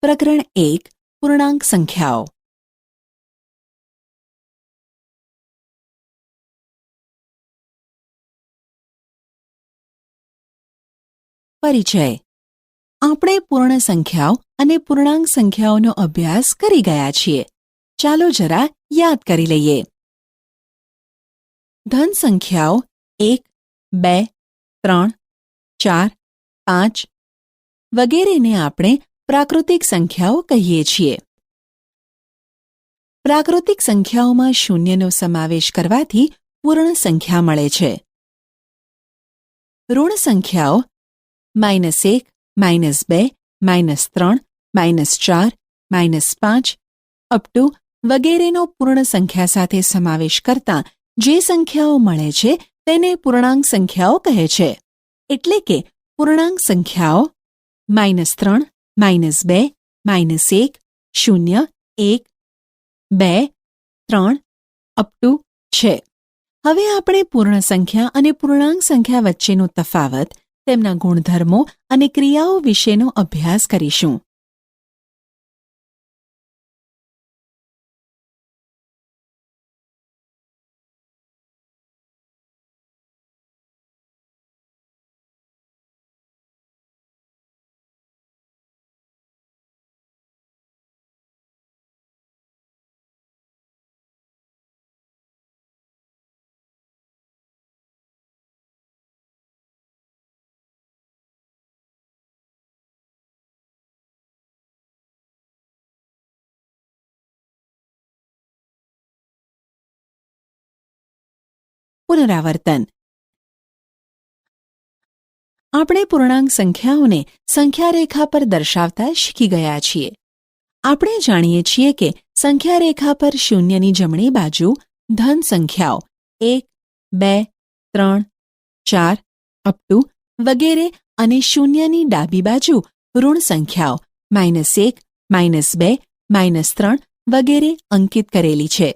પ્રકરણ 1 પૂર્ણાંક સંખ્યાઓ. પરિચય. આપણે પૂર્ણ સંખ્યાઓ અને પૂર્ણાંક સંખ્યાઓનો અભ્યાસ કરી ગયા છીએ. ચાલો જરા યાદ કરી લઈએ. ધન સંખ્યાઓ 1, 2, 3, 4, 5 વગેરેને આપણે પ્રાકૃતિક સંખ્યાઓ કહીએ છીએ. પ્રાકૃતિક સંખ્યાઓમાં શૂન્યનો સમાવેશ કરવાથી પૂર્ણ સંખ્યા મળે છે. ઋણ સંખ્યાઓ -1, -2, -3, -4, -5 અપ ટુ વગેરેનો પૂર્ણ સંખ્યા સાથે સમાવેશ કરતાં જે સંખ્યાઓ મળે છે તેને પૂર્ણાંક સંખ્યાઓ કહે છે. એટલે કે પૂર્ણાંક સંખ્યાઓ -3, -2, -1, 0, 1, 2, 3 અપ ટુ છે. હવે આપણે પૂર્ણ સંખ્યા અને પૂર્ણાંક સંખ્યા વચ્ચેનો તફાવત, તેમના ગુણધર્મો અને ક્રિયાઓ વિશેનો અભ્યાસ કરીશું. પુનરાવર્તન. આપણે પૂર્ણાંક સંખ્યાઓને સંખ્યા રેખા પર દર્શાવતા શીખી ગયા છીએ. આપણે જાણીએ છીએ કે સંખ્યા રેખા પર શૂન્યની જમણી બાજુ ધન સંખ્યાઓ 1, 2, 3, 4 અપ ટુ વગેરે અને શૂન્યની ડાબી બાજુ ઋણ સંખ્યાઓ -1, -2, -3 વગેરે અંકિત કરેલી છે.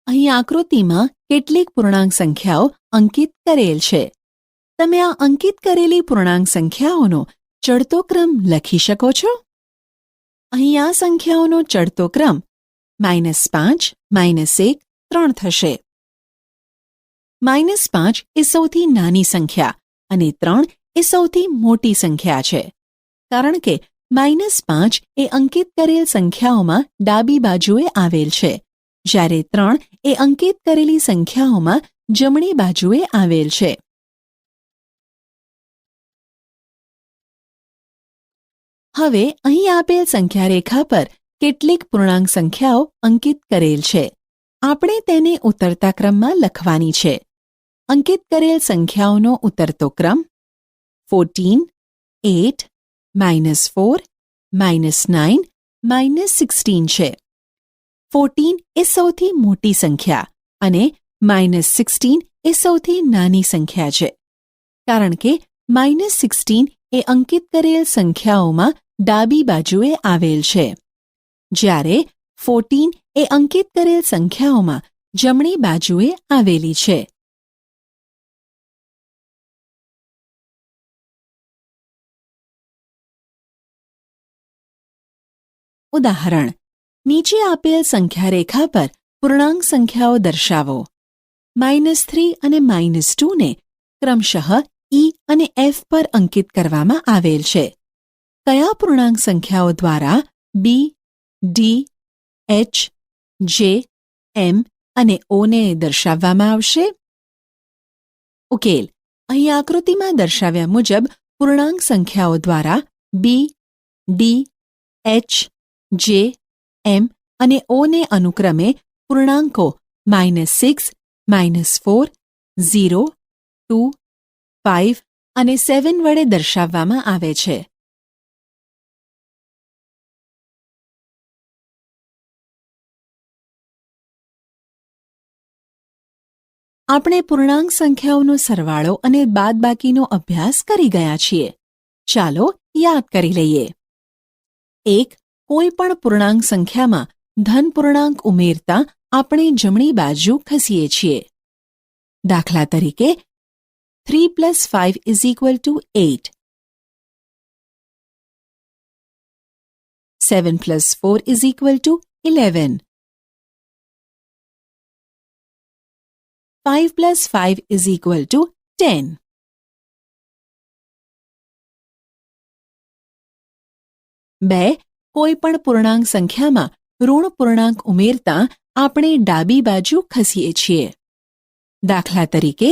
અહીં આકૃતિમાં કેટલીક પૂર્ણાંક સંખ્યાઓ અંકિત કરેલ છે. તમે આ અંકિત કરેલી પૂર્ણાંક સંખ્યાઓનો ચડતો ક્રમ લખી શકો છો. અહીં આ સંખ્યાઓનો ચડતો ક્રમ -5, -1, 3 થશે. -5 એ સૌથી નાની સંખ્યા અને 3 એ સૌથી મોટી સંખ્યા છે. કારણ કે -5 એ અંકિત કરેલ સંખ્યાઓમાં ડાબી બાજુએ આવેલ છે, જ્યારે 3 એ અંકિત કરેલી સંખ્યાઓમાં જમણી બાજુએ આવેલ છે. હવે અહીં આપેલ સંખ્યા રેખા પર કેટલીક પૂર્ણાંક સંખ્યાઓ અંકિત કરેલ છે. આપણે તેને ઉતરતા ક્રમમાં લખવાની છે. અંકિત કરેલ સંખ્યાઓનો ઉતરતો ક્રમ 14, 8, -4, -9, -16 છે. 14 એ સૌથી મોટી સંખ્યા અને -16 એ સૌથી નાની સંખ્યા છે. કારણ કે -16 એ અંકિત કરેલ સંખ્યાઓમાં ડાબી બાજુએ આવેલ છે, જ્યારે 14 એ અંકિત કરેલ સંખ્યાઓમાં જમણી બાજુએ આવેલી છે. ઉદાહરણ. નીચે આપેલ સંખ્યા રેખા પર પૂર્ણાંક સંખ્યાઓ દર્શાવો. -3 અને -2 ને ક્રમશઃ E અને F પર અંકિત કરવામાં આવેલ છે. કયા પૂર્ણાંક સંખ્યાઓ દ્વારા B, D, H, J, M અને O ને દર્શાવવામાં આવશે? ઉકેલ. અહીં આકૃતિમાં દર્શાવ્યા મુજબ પૂર્ણાંક સંખ્યાઓ દ્વારા B, D, H, J, M અને O ને અનુક્રમે પૂર્ણાંકો -6, -4, 0, 2, 5 અને 7 વડે દર્શાવવામાં આવે છે. આપણે પૂર્ણાંક સંખ્યાઓનો સરવાળો અને બાદબાકીનો અભ્યાસ કરી ગયા છીએ. ચાલો યાદ કરી લઈએ. 1. કોઈ પણ પૂર્ણાંક સંખ્યામાં ધન પૂર્ણાંક ઉમેરતા આપણે જમણી બાજુ ખસીએ છીએ. દાખલા તરીકે 3 + 5 = 8. 7 plus 4 is equal to 11. 5 plus 5 is equal to 10. બે કોઈપણ પૂર્ણાંક સંખ્યામાં ઋણ પૂર્ણાંક ઉમેરતા આપણે ડાબી બાજુ ખસીએ છીએ. દાખલા તરીકે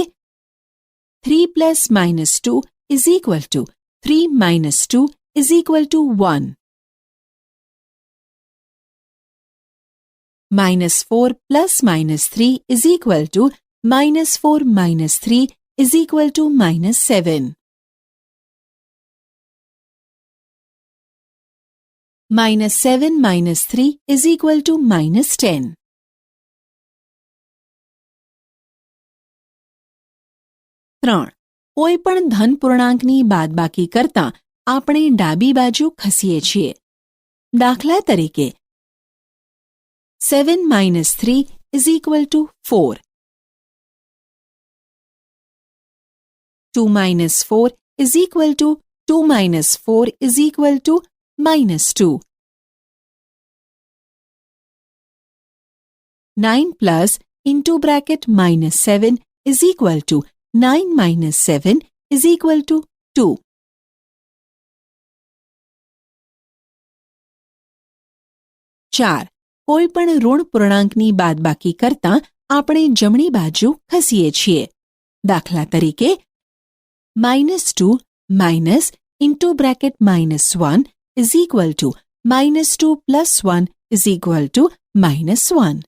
3 plus minus 2 is equal to 3 minus 2 is equal to 1. Minus 4 plus minus 3 is equal to minus 4 minus 3 is equal to minus 7. Minus 7 minus 3 is equal to minus 10. ત્રણ કોઈપણ ધન પૂર્ણાંકની બાદબાકી કરતા આપણે ડાબી બાજુ ખસીએ છીએ. દાખલા તરીકે 7 minus 3 is equal to 4. 2 minus 4 is equal to 2 minus 4 is equal to minus 2. 9 plus into bracket minus 7 is equal to 9 minus 7 is equal to 2. ચાર કોઈપણ ઋણ પૂર્ણાંકની બાદબાકી કરતા આપણે જમણી બાજુ ખસીએ છીએ. દાખલા તરીકે -2 minus into bracket minus 1 is equal to minus 2 plus 1 is equal to minus 1.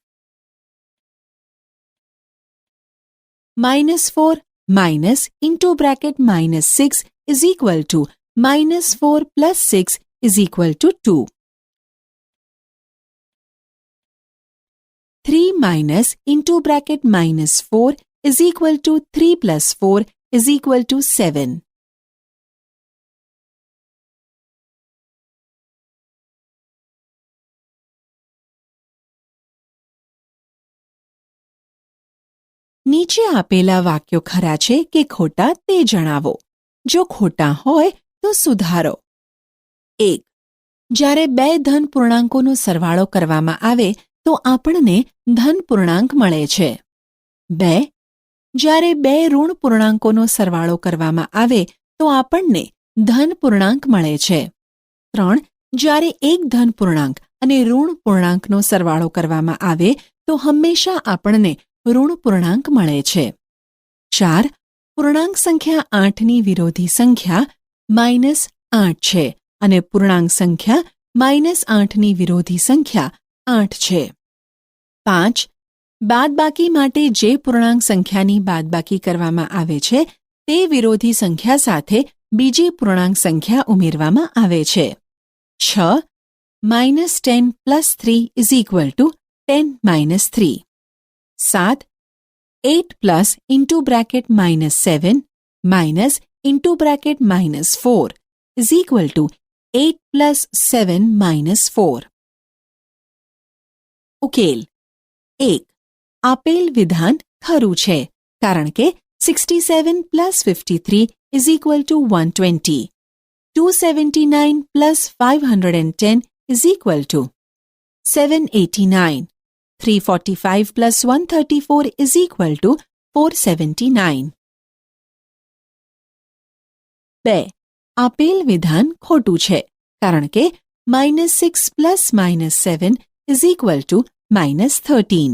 -4 minus into bracket minus 6 is equal to minus 4 plus 6 is equal to 2. 3 minus into bracket minus 4 is equal to 3 plus 4 is equal to 7. નીચે આપેલા વાક્યો ખરા છે કે ખોટા તે જણાવો. જો ખોટા હોય તો સુધારો. 1. જ્યારે બે ધન પૂર્ણાંકોનો સરવાળો કરવામાં આવે તો આપણને ધન પૂર્ણાંક મળે છે. 2. જ્યારે બે ઋણ પૂર્ણાંકોનો સરવાળો કરવામાં આવે તો આપણને ધન પૂર્ણાંક મળે છે. 3. જ્યારે એક ધન પૂર્ણાંક અને ઋણ પૂર્ણાંકનો સરવાળો કરવામાં આવે તો હંમેશા આપણને ઋણ પૂર્ણાંક મળે છે. 4. પૂર્ણાંક સંખ્યા 8ની વિરોધી સંખ્યા -8 છે અને પૂર્ણાંક સંખ્યા -8ની વિરોધી સંખ્યા 8 છે. 5. બાદબાકી માટે જે પૂર્ણાંક સંખ્યાની બાદબાકી કરવામાં આવે છે તે વિરોધી સંખ્યા સાથે બીજી પૂર્ણાંક સંખ્યા ઉમેરવામાં આવે છે. 6. -10 plus 3 is equal to 10 minus 3. 7. 8 plus into bracket minus 7 minus into bracket minus 4 is equal to 8 plus 7 minus 4. ઉકેલ. 1. આપેલ વિધાન ખરું છે કારણ કે 67 plus 53 is equal to 120. 279 plus 510 is equal to 789. 345 plus 134 is equal to 479. 2. આપેલ વિધાન ખોટું છે કારણ કે -6 plus -7 is equal to -13.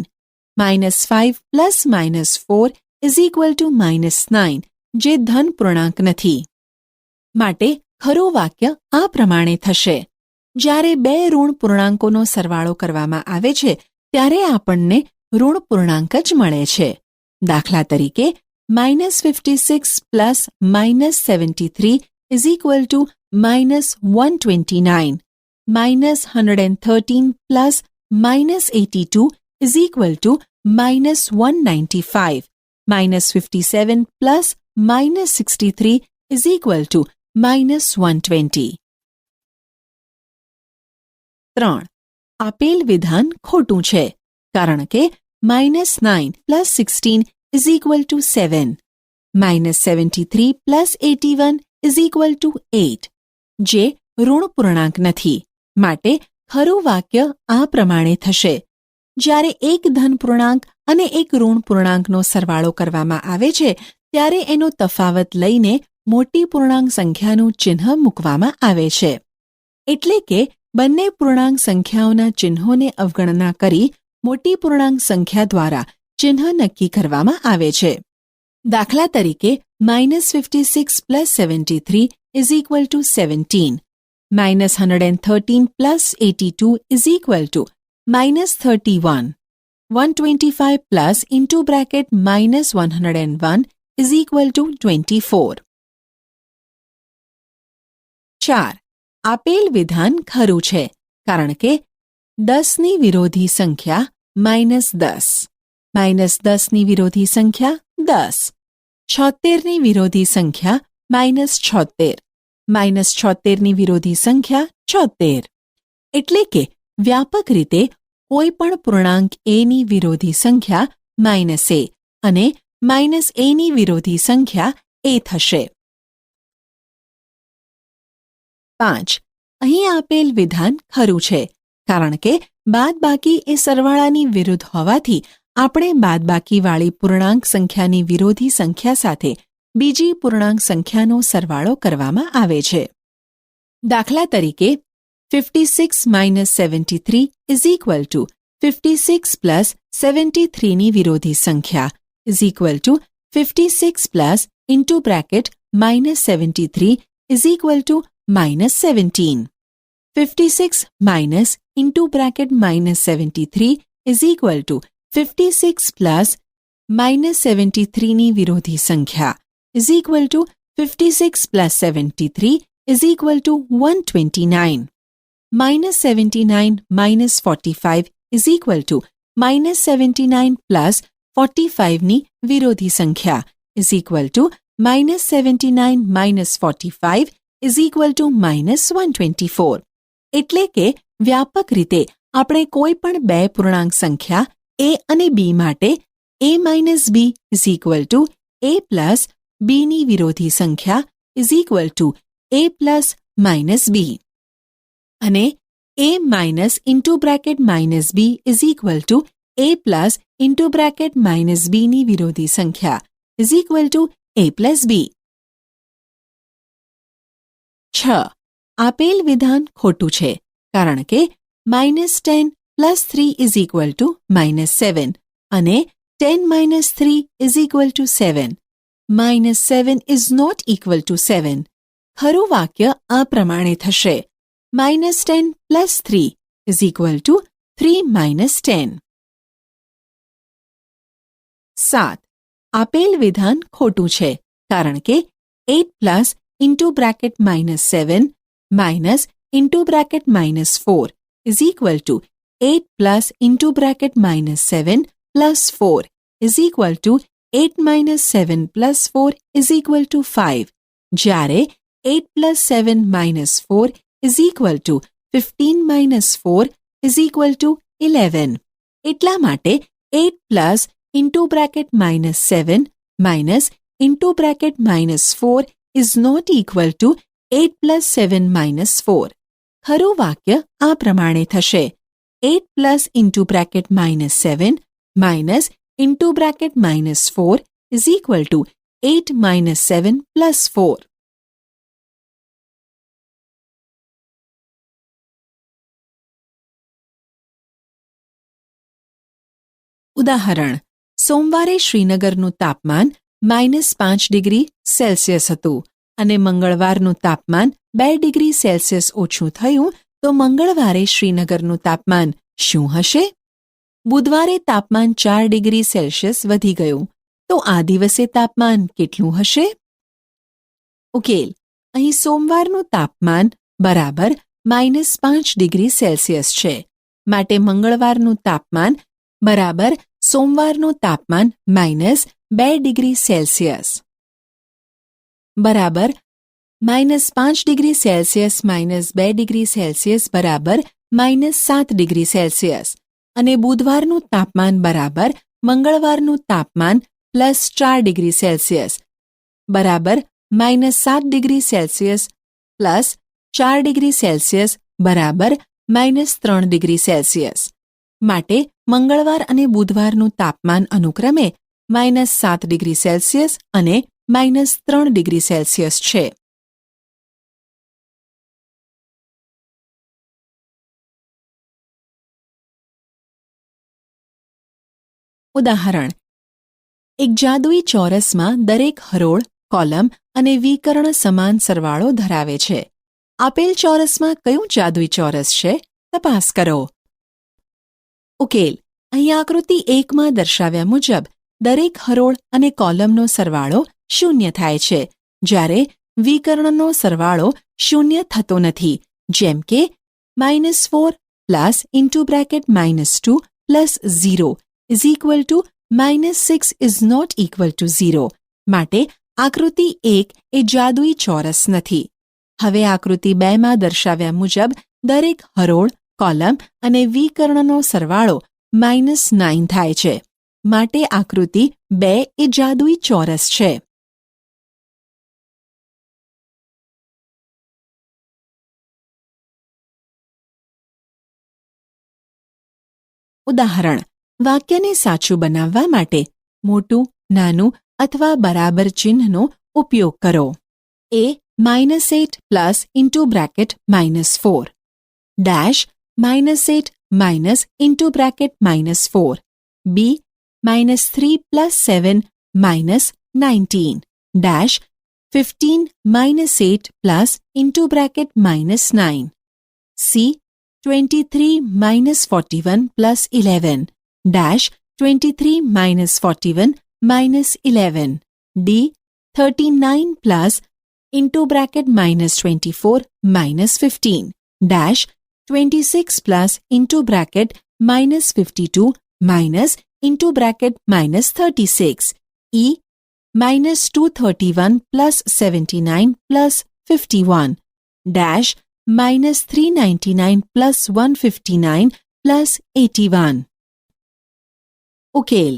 -5 plus -4 is equal to -9 જે ધન પૂર્ણાંક નથી. માટે ખરું વાક્ય આ પ્રમાણે થશે. જ્યારે બે ઋણ પૂર્ણાંકોનો સરવાળો કરવામાં આવે છે ત્યારે આપણને ઋણ પૂર્ણાંક જ મળે છે. દાખલા તરીકે -56 plus -73 is equal to -129. -113 plus -82 is equal to -195. -57 plus -63 is equal to -120. 3. આપેલ વિધાન ખોટું છે કારણ કે -9 plus 16 is equal to 7. -73 plus 81 is equal to 8 જે ઋણ પૂર્ણાંક નથી. માટે ખરું વાક્ય આ પ્રમાણે થશે: જ્યારે એક ધન પૂર્ણાંક અને એક ઋણ પૂર્ણાંકનો સરવાળો કરવામાં આવે છે ત્યારે એનો તફાવત લઈને મોટી પૂર્ણાંક સંખ્યાનું ચિહ્ન મૂકવામાં આવે છે. એટલે કે બંને પૂર્ણાંક સંખ્યાઓના ચિહ્નોને અવગણના કરી મોટી પૂર્ણાંક સંખ્યા દ્વારા ચિહ્ન નક્કી કરવામાં આવે છે. દાખલા તરીકે -56 + 73 = 17, -113 + 82 = -31, 125 plus into bracket -101 = 24. 4. આપેલ વિધાન ખરું છે કારણ કે 10ની વિરોધી સંખ્યા -10, -10ની વિરોધી સંખ્યા 10, 76ની વિરોધી સંખ્યા -76, -76ની વિરોધી સંખ્યા 76. એટલે કે વ્યાપક રીતે કોઈ પણ પૂર્ણાંક એની વિરોધી સંખ્યા -a અને -aની વિરોધી સંખ્યા a થશે. 5. અહીં આપેલ વિધાન ખરું છે કારણ કે બાદબાકી એ સરવાળાની વિરુદ્ધ હોવાથી આપણે બાદબાકીવાળી પૂર્ણાંક સંખ્યાની વિરોધી સંખ્યા સાથે બીજી પૂર્ણાંક સંખ્યાનો સરવાળો કરવામાં આવે છે. દાખલા તરીકે 56 - 73 = 56 + 73ની વિરોધી સંખ્યા = 56 plus into bracket -73 = -17. 56 minus into bracket -73 = 56 plus -73ની વિરોધી સંખ્યા = 56 plus 73 = 129. -79 minus 45 = -79 plus 45ની વિરોધી સંખ્યા = -79 minus 45 = -124. એટલે કે વ્યાપક રીતે આપણે કોઈ પણ બે પૂર્ણાંક સંખ્યા a અને b માટે a minus b = a plus bની વિરોધી સંખ્યા = a plus minus b અને a minus into bracket minus b = a plus into bracket minus bની વિરોધી સંખ્યા = a plus b. 6. આપેલ વિધાન ખોટું છે કારણ કે -10 + 3 = -7 અને 10 - 3 = 7. -7 is not equal to 7. ખરું વાક્ય આ પ્રમાણે થશે: -10 + 3 = 3 - 10. 7. આપેલ વિધાન ખોટું છે કારણ કે 8 plus into bracket -7 minus into bracket -4 = 8 plus into bracket -7 plus 4 = 8 minus 7 plus 4 = 5. જ્યારે 8 plus 7 minus 4 = 15 minus 4 = 11. એટલા માટે 8 plus into bracket -7 minus into bracket -4 is not equal to 8 plus 7 minus 4. ખરું વાક્ય આ પ્રમાણે થશે: 8 plus into bracket -7 minus into bracket -4 = 8 minus 7 plus 4. ઉદાહરણ: સોમવારે શ્રીનગરનું તાપમાન -5 ડિગ્રી સેલ્સિયસ હતું અને મંગળવારનું તાપમાન 2 ડિગ્રી સેલ્સિયસ ઓછું થયું તો મંગળવારે શ્રીનગરનું તાપમાન શું હશે? બુધવારે તાપમાન 4 ડિગ્રી સેલ્સિયસ વધી ગયું તો આ દિવસે તાપમાન કેટલું હશે? ઉકેલ: અહીં સોમવારનું તાપમાન બરાબર -5 ડિગ્રી સેલ્સિયસ છે માટે મંગળવારનું તાપમાન બરાબર સોમવારનું તાપમાન -2 ડિગ્રી સેલ્સિયસ બરાબર -5 ડિગ્રી સેલ્સિયસ -2 ડિગ્રી સેલ્સિયસ બરાબર -7 ડિગ્રી સેલ્સિયસ અને બુધવારનું તાપમાન બરાબર મંગળવારનું તાપમાન +4 ડિગ્રી સેલ્સિયસ બરાબર -7 ડિગ્રી સેલ્સિયસ +4 ડિગ્રી સેલ્સિયસ બરાબર -3 ડિગ્રી સેલ્સિયસ. માટે મંગળવાર અને બુધવારનું તાપમાન અનુક્રમે -7 ડિગ્રી સેલ્સિયસ અને -3 ડિગ્રી સેલ્સિયસ છે. ઉદાહરણ: એક જાદુઈ ચોરસમાં દરેક હરોળ, કોલમ અને વિકર્ણ સમાન સરવાળો ધરાવે છે. આપેલ ચોરસમાં કયું જાદુઈ ચોરસ છે? તપાસ કરો. ઉકેલ: અહીં આકૃતિ 1માં દર્શાવ્યા મુજબ દરેક હરોળ અને કોલમનો સરવાળો 0 થાય છે, જ્યારે વિકર્ણનો સરવાળો 0 થતો નથી. જેમ કે -4 plus (-2) plus 0 is equal to -6 is not equal to 0. માટે આકૃતિ 1 એ જાદુઈ ચોરસ નથી. હવે આકૃતિ 2માં દર્શાવ્યા મુજબ દરેક હરોળ, કોલમ અને વિકર્ણનો સરવાળો -9 થાય છે. માટે આકૃતિ 2 એ જાદુઈ ચોરસ છે. ઉદાહરણ: વાક્યને સાચું બનાવવા માટે મોટું, નાનું અથવા બરાબર ચિહ્નનો ઉપયોગ કરો. A -8 plus (-4) dash -8 minus (-4) B -3 plus 7 minus 19 dash 15 -8 plus (-9) C 23 -41 plus 11 dash 23 -41 -11 D 39 plus (-24 -15 dash 26 plus (-52 minus (-36) E -231 plus 79 plus 51 dash -399 plus 159 plus 81. ઉકેલ: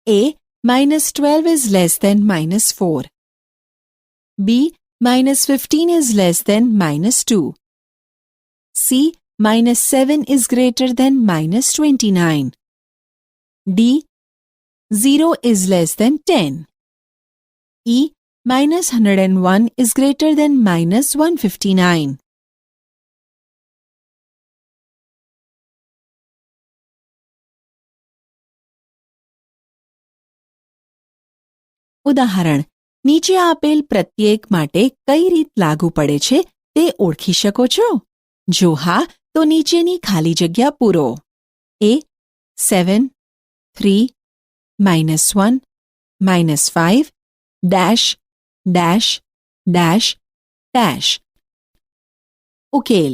A -12 is less than -4. B -15 is less than -2. C -7 is greater than -29. D 0 is less than 10. E -101 is greater than -159. ઉદાહરણ: નીચે આપેલ પ્રત્યેક માટે કઈ રીત લાગુ પડે છે તે ઓળખી શકો છો? જો હા, તો નીચેની ખાલી જગ્યા પૂરો. A 7 3 -1 -5 dash dash dash dash. ઉકેલ: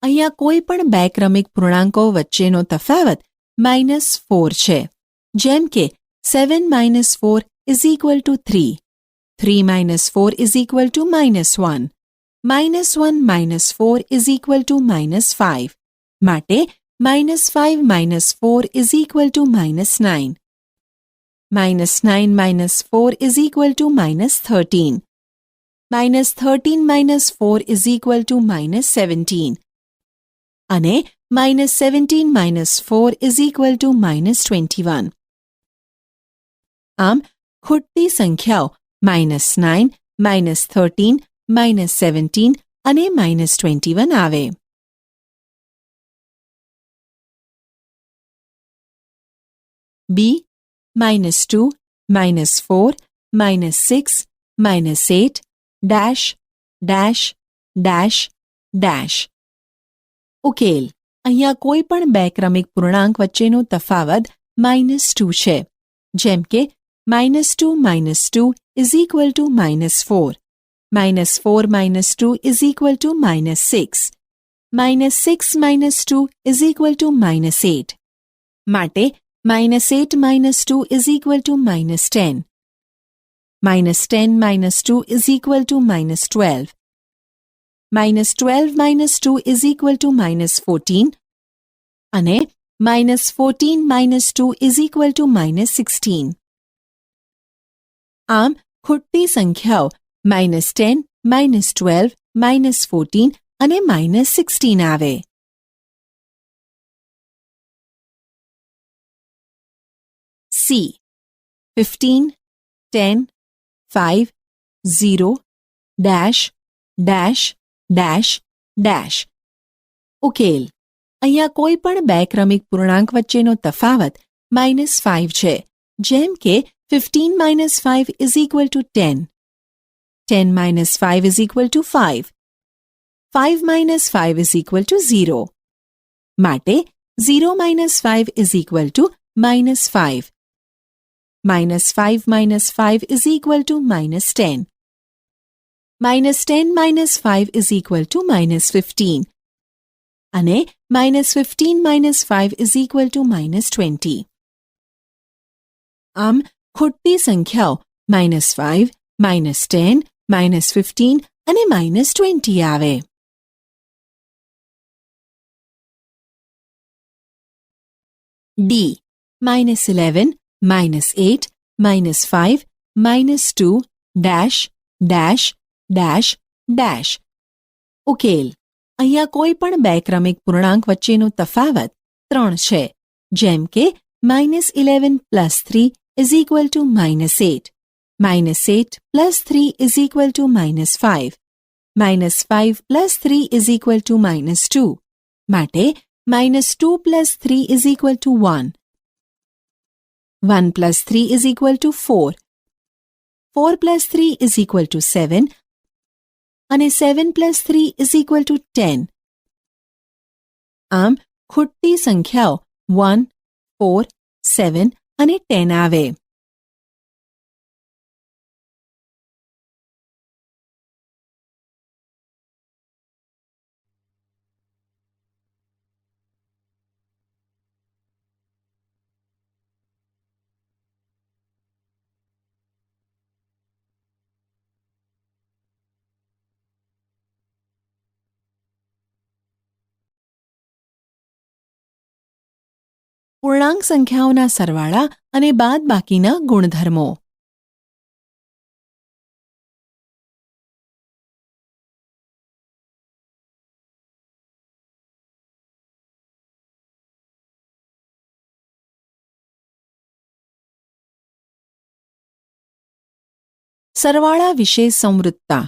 અહીંયા કોઈ પણ બે ક્રમિક પૂર્ણાંકો વચ્ચેનો તફાવત -4 છે. જેમ કે 7 - 4 is equal to 3. 3 - 4 is equal to -1. -1 - 4 is equal to -5. માટે -5 - 4 is equal to -9. -9 - 4 is equal to -13. -13 - 4 is equal to -17. અને -17 - 4 is equal to -21. આમ ખૂટતી સંખ્યાઓ -9, -13, -17 અને -21 આવે. B -2, -4, -6, -8 dash dash dash dash. ઉકેલ: અહીંયા કોઈ પણ બે ક્રમિક પૂર્ણાંક વચ્ચેનો તફાવત -2 છે. જેમ કે -2 - 2 is equal to -4. -4 - 2 is equal to -6. -6 - 2 is equal to -8. માટે -8 - 2 is equal to -10. -10 - 2 is equal to -12. -12 - 2 is equal to -14. અને -14 - 2 is equal to -16. આમ ખૂટતી સંખ્યાઓ -10, -12, -14 અને -16 આવે. C. 15, 10, 5, 0, dash, dash, dash, dash. ઉકેલ. અહીંયા કોઈ પણ બે ક્રમિક પૂર્ણાંક વચ્ચેનો તફાવત -5 છે, જેમ કે 15 - 5 = 10, 10 - 5 = 5, 5 - 5 = 0. માટે 0 - 5 = -5, -5 - 5 = -10, -10 - 5 = -15, અને -15 - 5 = -20. આમ ખોટી સંખ્યાઓ -5, -10, -15 અને -20 આવે. D. -11, -8, -5, -2, dash, dash, dash, dash. ઉકેલ. અહીંયા કોઈ પણ બે ક્રમિક પૂર્ણાંક વચ્ચેનો તફાવત 3 છે, જેમ કે -11 + 3 = -8, -8 + 3 = -5, -5 + 3 = -2. માટે -2 + 3 = 1, 1 + 3 = 4, 4 + 3 = 7, અને 7 + 3 = 10. આમ ખોટી સંખ્યાઓ 1, 4, 7 અને 10 આવે. પૂર્ણાંક સંખ્યાઓના સરવાળા અને બાદબાકીના ગુણધર્મો. સરવાળા વિશે સંવૃત્તા.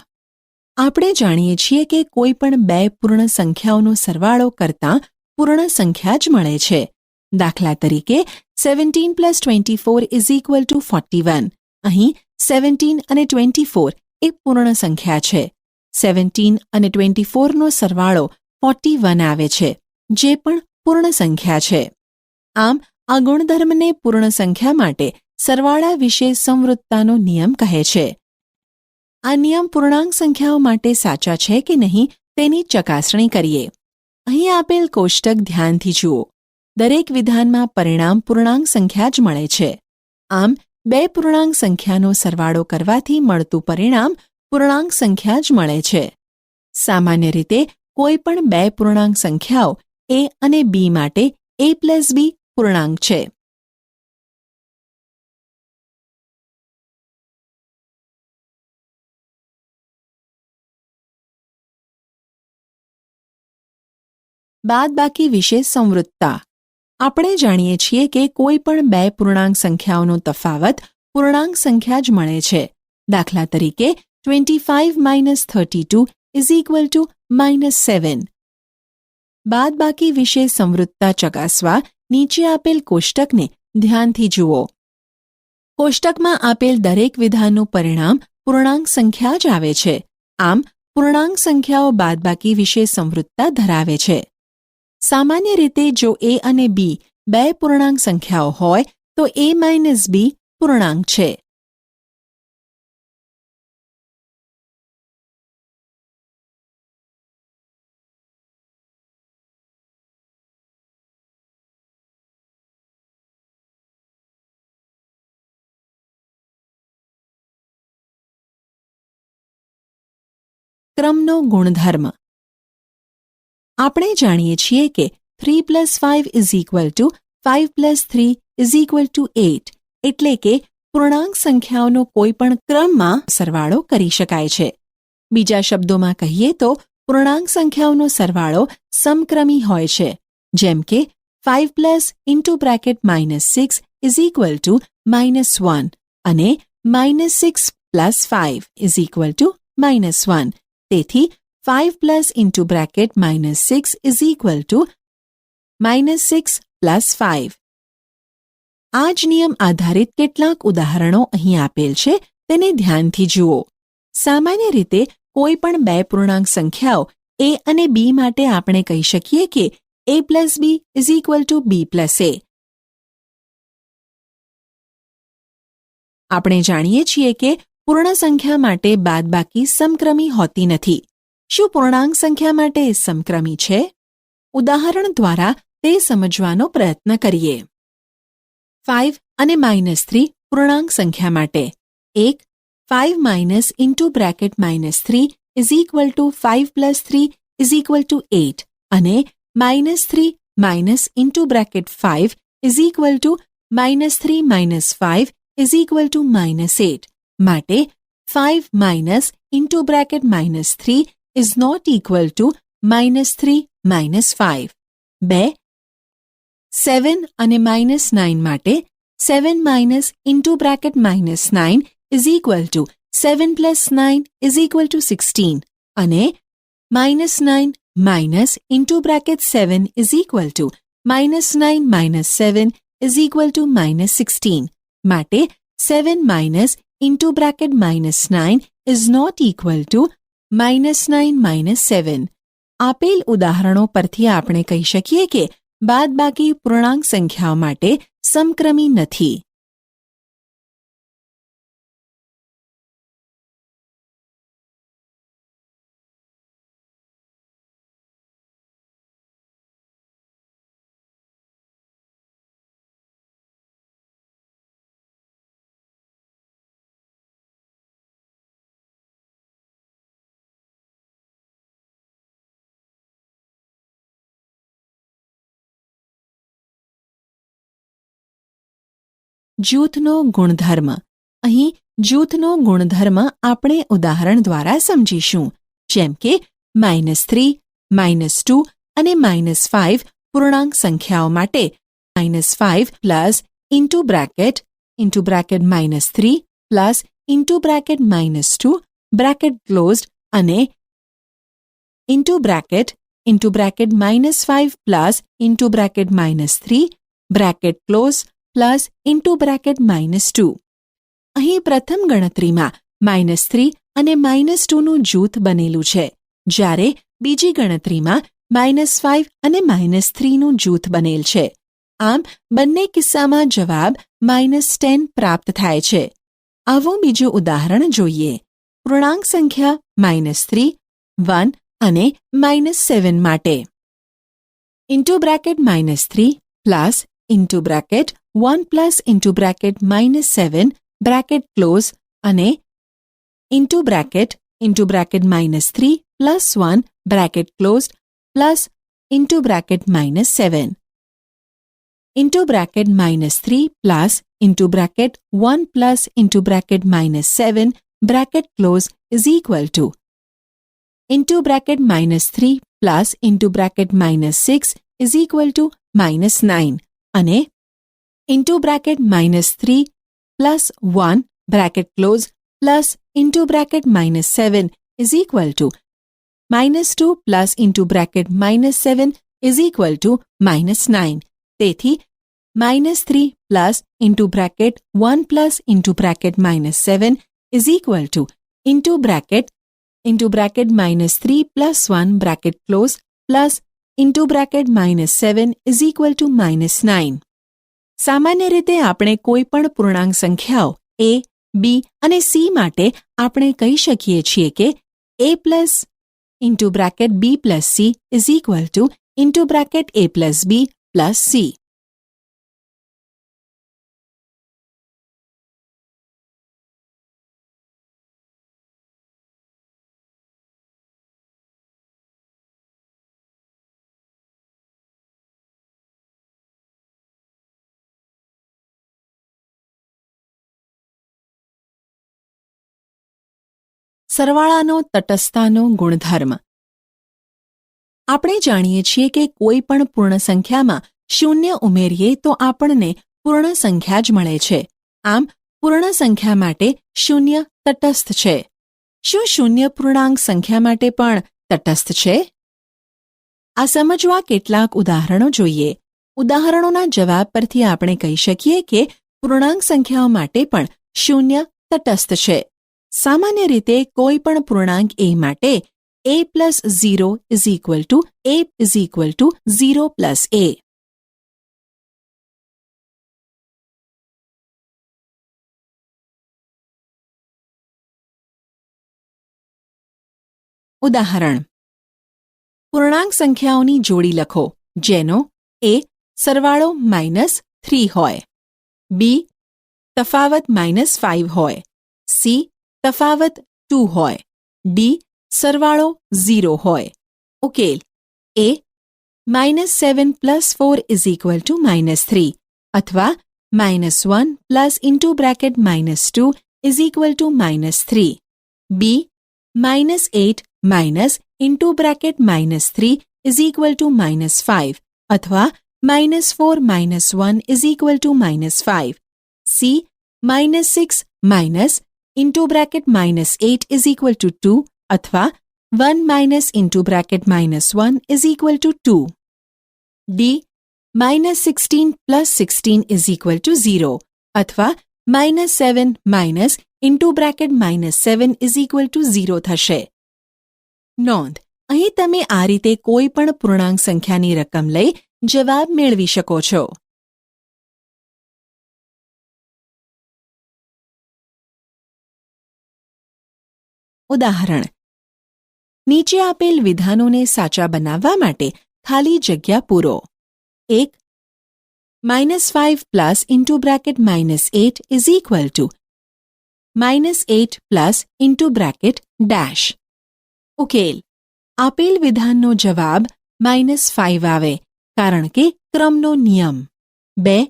આપણે જાણીએ છીએ કે કોઈ પણ બે પૂર્ણ સંખ્યાઓનો સરવાળો કરતાં પૂર્ણ સંખ્યા જ મળે છે. દાખલા તરીકે 17 + 24 = 41. અહીં 17 અને 24 એ પૂર્ણ સંખ્યા છે. 17 અને 24 નો સરવાળો 41 આવે છે, જે પણ પૂર્ણ સંખ્યા છે. આમ આ ગુણધર્મને પૂર્ણ સંખ્યા માટે સરવાળા વિશે સંવૃત્તાનો નિયમ કહે છે. આ નિયમ પૂર્ણાંક સંખ્યાઓ માટે સાચા છે કે નહીં તેની ચકાસણી કરીએ. અહીં આપેલ કોષ્ટક ધ્યાનથી જુઓ. દરેક વિધાનમાં પરિણામ પૂર્ણાંક સંખ્યા જ મળે છે. આમ બે પૂર્ણાંક સંખ્યાનો સરવાળો કરવાથી મળતું પરિણામ પૂર્ણાંક સંખ્યા જ મળે છે. સામાન્ય રીતે કોઈ પણ બે પૂર્ણાંક સંખ્યાઓ a અને b માટે a + b પૂર્ણાંક છે. બાદબાકી વિશે સંવૃત્તા. આપણે જાણીએ છીએ કે કોઈ પણ બે પૂર્ણાંક સંખ્યાઓનો તફાવત પૂર્ણાંક સંખ્યા જ મળે છે. દાખલા તરીકે 25 - 32 = -7. બાદબાકી વિશે સંવૃત્તા ચકાસવા નીચે આપેલ કોષ્ટકને ધ્યાનથી જુઓ. કોષ્ટકમાં આપેલ દરેક વિધાનનું પરિણામ પૂર્ણાંક સંખ્યા જ આવે છે. આમ પૂર્ણાંક સંખ્યાઓ બાદબાકી વિશે સંવૃત્તા ધરાવે છે. સામાન્ય રીતે જો a અને b બે પૂર્ણાંક સંખ્યાઓ હોય તો a - b પૂર્ણાંક છે. ક્રમનો ગુણધર્મ. આપણે જાણીએ છીએ કે 3 + 5 = 5 + 3 = 8, એટલે કે પૂર્ણાંક સંખ્યાઓનો કોઈ પણ ક્રમમાં સરવાળો કરી શકાય છે. બીજા શબ્દોમાં કહીએ તો પૂર્ણાંક સંખ્યાઓનો સરવાળો સમક્રમી હોય છે, જેમ કે 5 plus into bracket -6 is equal to -1 અને -6 પ્લસ 5 ઇઝ ઇક્વલ ટુ -1. તેથી 5 plus into bracket -6 is equal to -6 plus 5. આ જ નિયમ આધારિત કેટલાક ઉદાહરણો અહીં આપેલ છે, તેને ધ્યાનથી જુઓ. સામાન્ય રીતે કોઈ પણ બે પૂર્ણાંક સંખ્યાઓ a અને b માટે આપણે કહી શકીએ કે a plus b is equal to b plus a. આપણે જાણીએ છીએ કે પૂર્ણ સંખ્યા માટે બાદબાકી સમક્રમી હોતી નથી. શું પૂર્ણાંક સંખ્યા માટે સમક્રમી છે? ઉદાહરણ દ્વારા તે સમજવાનો પ્રયત્ન કરીએ. 5 અને -3 પૂર્ણાંક સંખ્યા માટે 1 5 minus into bracket -3 is equal to 5 plus 3 is equal to 8 અને -3 minus into bracket 5 is equal to -3 minus 5 is equal to -8 માટે 5 minus into bracket -3 is not equal to -3 minus 5. 2 7 અને -9 માટે 7 minus into bracket -9 is equal to 7 plus 9 is equal to 16 અને -9 minus into bracket 7 is equal to -9 minus 7 is equal to -16 માટે 7 minus into bracket -9 is not equal to -9 minus 7. આપેલ ઉદાહરણો પરથી આપણે કહી શકીએ કે બાદબાકી પૂર્ણાંક સંખ્યાઓ માટે સમક્રમી નથી. જૂથનો ગુણધર્મ. અહીં જૂથનો ગુણધર્મ આપણે ઉદાહરણ દ્વારા સમજીશું, જેમ કે -3, -2 અને -5 પૂર્ણાંક સંખ્યાઓ માટે -5 plus into bracket -3 plus into bracket -2 bracket closed અને into bracket -5 plus into bracket -3 bracket close plus into bracket -2. અહીં પ્રથમ ગણતરીમાં -3 અને -2નું જૂથ બનેલું છે, જ્યારે બીજી ગણતરીમાં -5 અને -3નું જૂથ બનેલ છે. આમ બંને કિસ્સામાં જવાબ -10 પ્રાપ્ત થાય છે. આવું બીજું ઉદાહરણ જોઈએ. પૂર્ણાંક સંખ્યા -3, 1 અને -7 માટે into bracket -3 plus into bracket 1 plus into bracket -7 bracket close અને into bracket -3 plus 1 bracket close plus into bracket -7 into bracket -3 plus into bracket 1 plus into bracket -7 bracket close is equal to into bracket -3 plus into bracket -6 is equal to -9 અને into bracket -3 plus 1 bracket close plus into bracket -7 is equal to -2 plus into bracket -7 is equal to -9. તેથી -3 plus into bracket 1 plus into bracket -7 is equal to into bracket -3 plus 1 bracket close plus into bracket -7 is equal to -9. સામાન્ય રીતે આપણે કોઈ પણ પૂર્ણાંક સંખ્યાઓ a, b અને c માટે આપણે કહી શકીએ છીએ કે a plus into bracket b plus c is equal to into bracket a plus b plus c. સરવાળાનો તટસ્થતાનો ગુણધર્મ. આપણે જાણીએ છીએ કે કોઈ પણ પૂર્ણ સંખ્યામાં શૂન્ય ઉમેરીએ તો આપણને પૂર્ણ સંખ્યા જ મળે છે. આમ પૂર્ણ સંખ્યા માટે શૂન્ય તટસ્થ છે. શું શૂન્ય પૂર્ણાંક સંખ્યા માટે પણ તટસ્થ છે? આ સમજવા કેટલાક ઉદાહરણો જોઈએ. ઉદાહરણોના જવાબ પરથી આપણે કહી શકીએ કે પૂર્ણાંક સંખ્યાઓ માટે પણ શૂન્ય તટસ્થ છે. સામાન્ય રીતે કોઈ પણ પૂર્ણાંક a માટે a plus 0 is equal to a is equal to 0 plus a. ઉદાહરણ: પૂર્ણાંક સંખ્યાઓની જોડી લખો જેનો a સરવાળો -3 હોય, b તફાવત -5 હોય, c તફાવત 2 હોય, d સરવાળો 0 હોય. ઉકેલ: a -7 plus 4 is equal to -3 અથવા -1 plus into bracket -2 is equal to -3, b -8 minus into bracket -3 is equal to -5 અથવા -4 -1 is equal to -5, c -6 minus into bracket -8 is equal to 2 અથવા 1 minus into bracket -1 is equal to 2, d -16 plus 16 is equal to 0 અથવા -7 minus into bracket -7 is equal to 0 થશે. નોંધ: અહીં તમે આ રીતે કોઈ પણ પૂર્ણાંક સંખ્યાની રકમ લઈ જવાબ મેળવી શકો છો. ઉદાહરણ: નીચે આપેલ વિધાનોને સાચા બનાવવા માટે ખાલી જગ્યા પૂરો. 1. -5 plus into bracket -8 is equal to -8 plus into bracket dash. ઉકેલ: આપેલ વિધાનનો જવાબ -5 આવે કારણ કે ક્રમનો નિયમ. 2.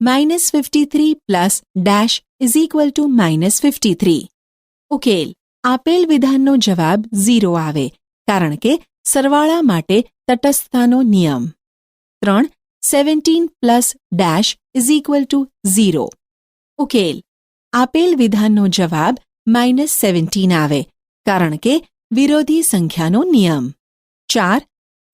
-53 plus dash is equal to -53. ઉકેલ: આપેલ વિધાનનો જવાબ 0 આવે કારણ કે સરવાળા માટે તટસ્થતાનો નિયમ. 3. 17 plus dash is equal to 0. ઉકેલ: આપેલ વિધાનનો જવાબ -17 આવે કારણ કે વિરોધી સંખ્યાનો નિયમ. 4.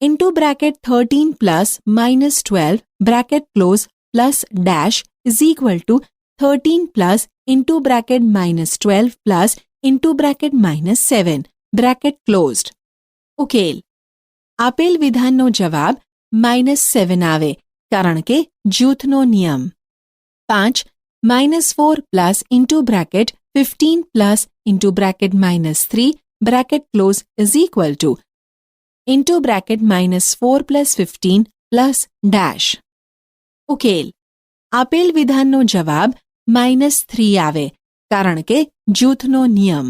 Into bracket 13 plus -12 bracket close plus dash is equal to 13 plus into bracket -12 plus into bracket -7 bracket closed. ઉકેલ: આપેલ વિધાનનો જવાબ -7 આવે કારણ કે જૂથનો નિયમ. 5. -4 plus into bracket 15 plus into bracket -3 bracket close is equal to into bracket -4 plus 15 plus dash. ઉકેલ: આપેલ વિધાનનો જવાબ -3 આવે કારણ કે જૂથનો નિયમ.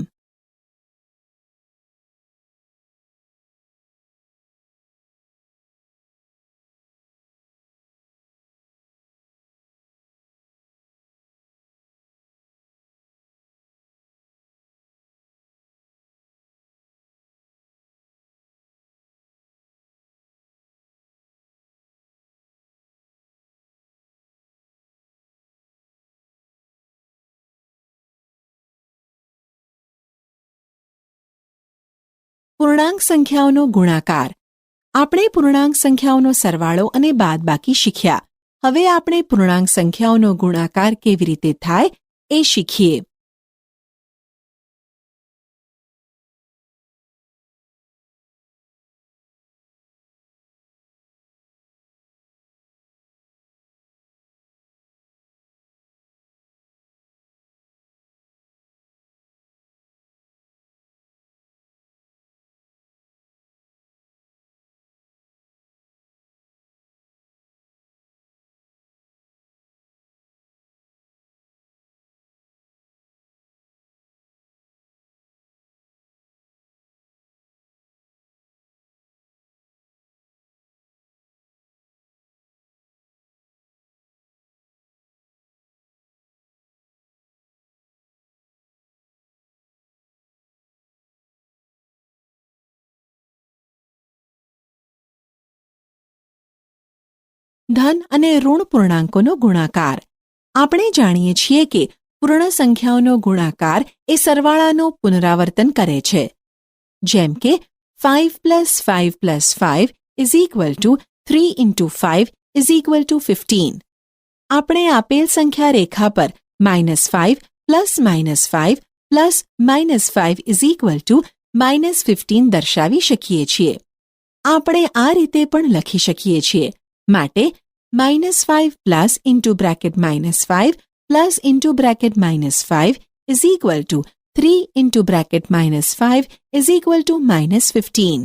પૂર્ણાંક સંખ્યાઓનો ગુણાકાર. આપણે પૂર્ણાંક સંખ્યાઓનો સરવાળો અને બાદબાકી શીખ્યા. હવે આપણે પૂર્ણાંક સંખ્યાઓનો ગુણાકાર કેવી રીતે થાય એ શીખીએ. ધન અને ઋણ પૂર્ણાંકોનો ગુણાકાર. આપણે જાણીએ છીએ કે પૂર્ણ સંખ્યાઓનો ગુણાકાર એ સરવાળાનું પુનરાવર્તન કરે છે. જેમ કે 5 + 5 + 5 = 3 × 5 = 15. આપણે આપેલ સંખ્યા રેખા પર -5 + -5 + -5 = -15 દર્શાવી શકીએ છીએ. આપણે આ રીતે પણ લખી શકીએ છીએ. માટે -5 + (-5 + (-5) = 3 × (-5) = -15.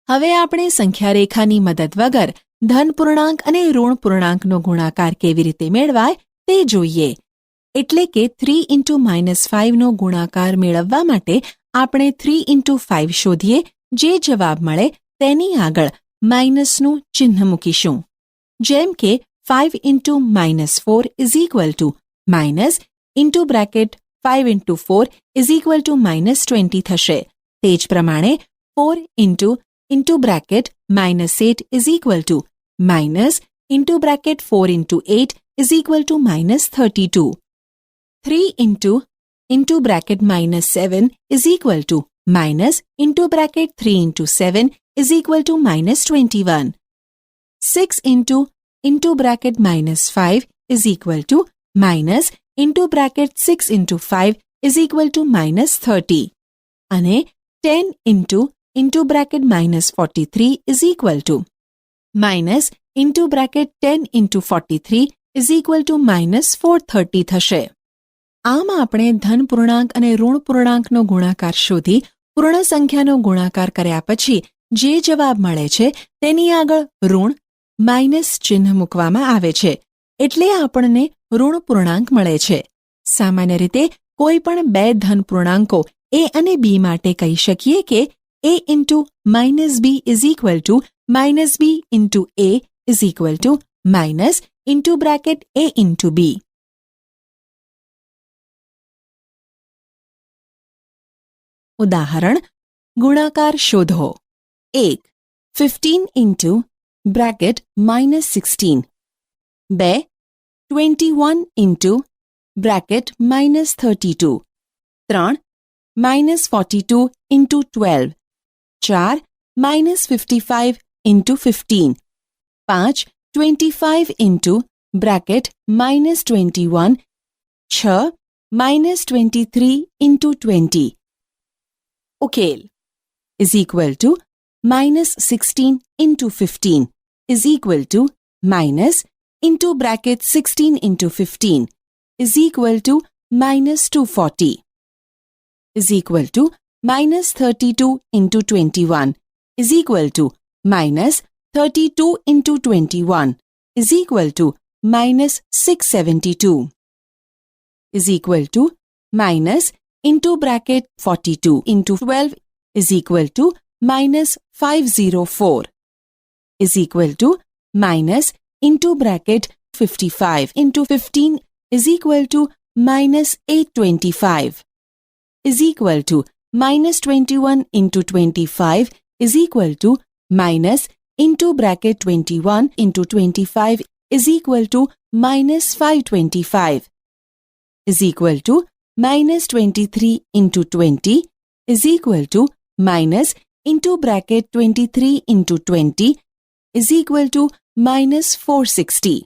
હવે આપણે સંખ્યા રેખાની મદદ વગર ધન પૂર્ણાંક અને ઋણ પૂર્ણાંકનો ગુણાકાર કેવી રીતે મેળવાય તે જોઈએ. એટલે કે 3 × -5 નો ગુણાકાર મેળવવા માટે આપણે 3 × 5 શોધીએ. જે જવાબ મળે તેની આગળ માઇનસનું ચિહ્ન મૂકીશું. જેમ કે 5 × -4 = -(5 × 4 = -20) થશે. તે જ પ્રમાણે 4 × -8 = -(4 × 8 = -32). 3 × -7 = -(3 × 7 = -21). 6 × -5 = -(6 × 5 = -30). અને 10 × -43 = -10 × 43 = -430 થશે. આમ આપણે ધન પૂર્ણાંક અને ઋણ પૂર્ણાંકનો ગુણાકાર શોધી પૂર્ણ સંખ્યાનો ગુણાકાર કર્યા પછી જે જવાબ મળે છે તેની આગળ ઋણ માઇનસ ચિહ્ન મૂકવામાં આવે છે. એટલે આપણને ઋણ પૂર્ણાંક મળે છે. સામાન્ય રીતે કોઈ પણ બે ધન પૂર્ણાંકો a અને b માટે કહી શકીએ કે a × -b = -b × a × b. ઉદાહરણ ગુણાકાર શોધો. 1. 15 × -16 2. 21 × -32 3. -42 × 12 4. -55 × 15 5. 25 × -21 6. -23 × 20. ઉકેલ = -16 × 15 -(16 × 15) -240 -32 × 21 -32 × 21 -672 -(42 × 12) -504 -(55 × 15) -825 -21 × 25 -(21 × 25) -525 -23 × 20 -(23 × 20) -460.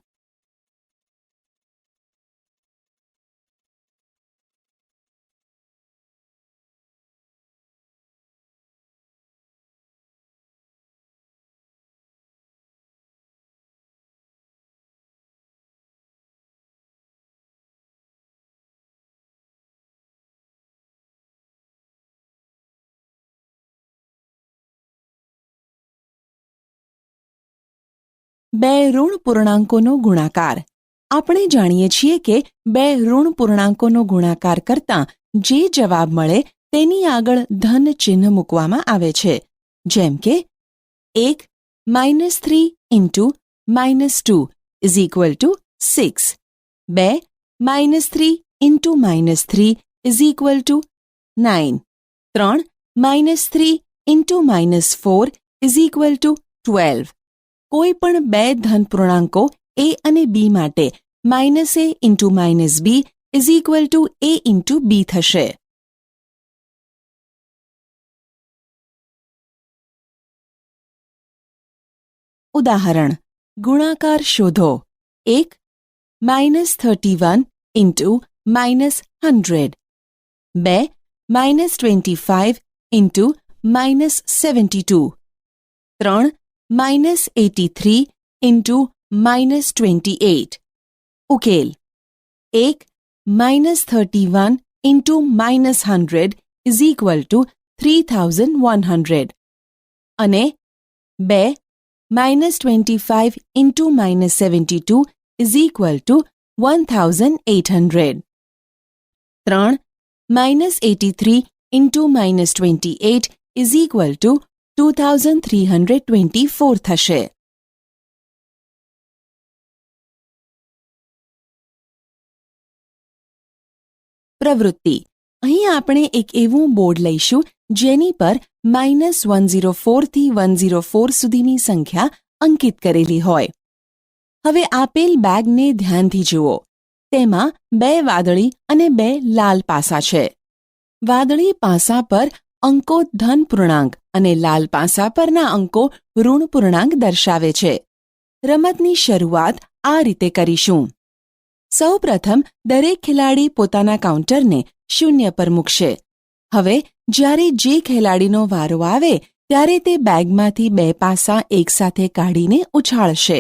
બે ઋણ પૂર્ણાંકોનો ગુણાકાર. આપણે જાણીએ છીએ કે બે ઋણ પૂર્ણાંકોનો ગુણાકાર કરતાં જે જવાબ મળે તેની આગળ ધન ચિહ્ન મૂકવામાં આવે છે. જેમ કે 1. -3 × -2 = 6 2. -3 × -3 = 9 3. -3 × -4 = 12 કોઈ પણ બે ધન પૂર્ણાંકો a અને b માટે -a into -b is equal to a into b થશે. ઉદાહરણ: ગુણાકાર શોધો. 1 -31 ઇન્ટુ -100. 2 -25 ઇન્ટુ -72. 3 -83 ઇન્ટુ -28. ઉકેલ: 1 -31 ઇન્ટુ -100 ઇઝ ઇક્વલ ટુ 3100 અને 2 -25 into -72 is equal to 1800. 3 -83 into -28 is equal to 2324 થશે. પ્રવૃત્તિ: અહીં આપણે એક એવું બોર્ડ લઈશું જેની પર -104 થી 104 સુધીની સંખ્યા અંકિત કરેલી હોય. હવે આપેલ બેગને ધ્યાનથી જુઓ. તેમાં 2 વાદળી અને 2 લાલ પાસા છે. વાદળી પાસા પર અંકો ધન પૂર્ણાંક અને લાલ પાસા પરના અંકો ઋણ પૂર્ણાંક દર્શાવે છે. રમતની શરૂઆત આ રીતે કરીશું. સૌ પ્રથમ દરેક ખેલાડી પોતાના કાઉન્ટરને 0 પર મૂકશે. હવે જ્યારે જે ખેલાડીનો વારો આવે ત્યારે તે બેગમાંથી 2 પાસા એકસાથે કાઢીને ઉછાળશે.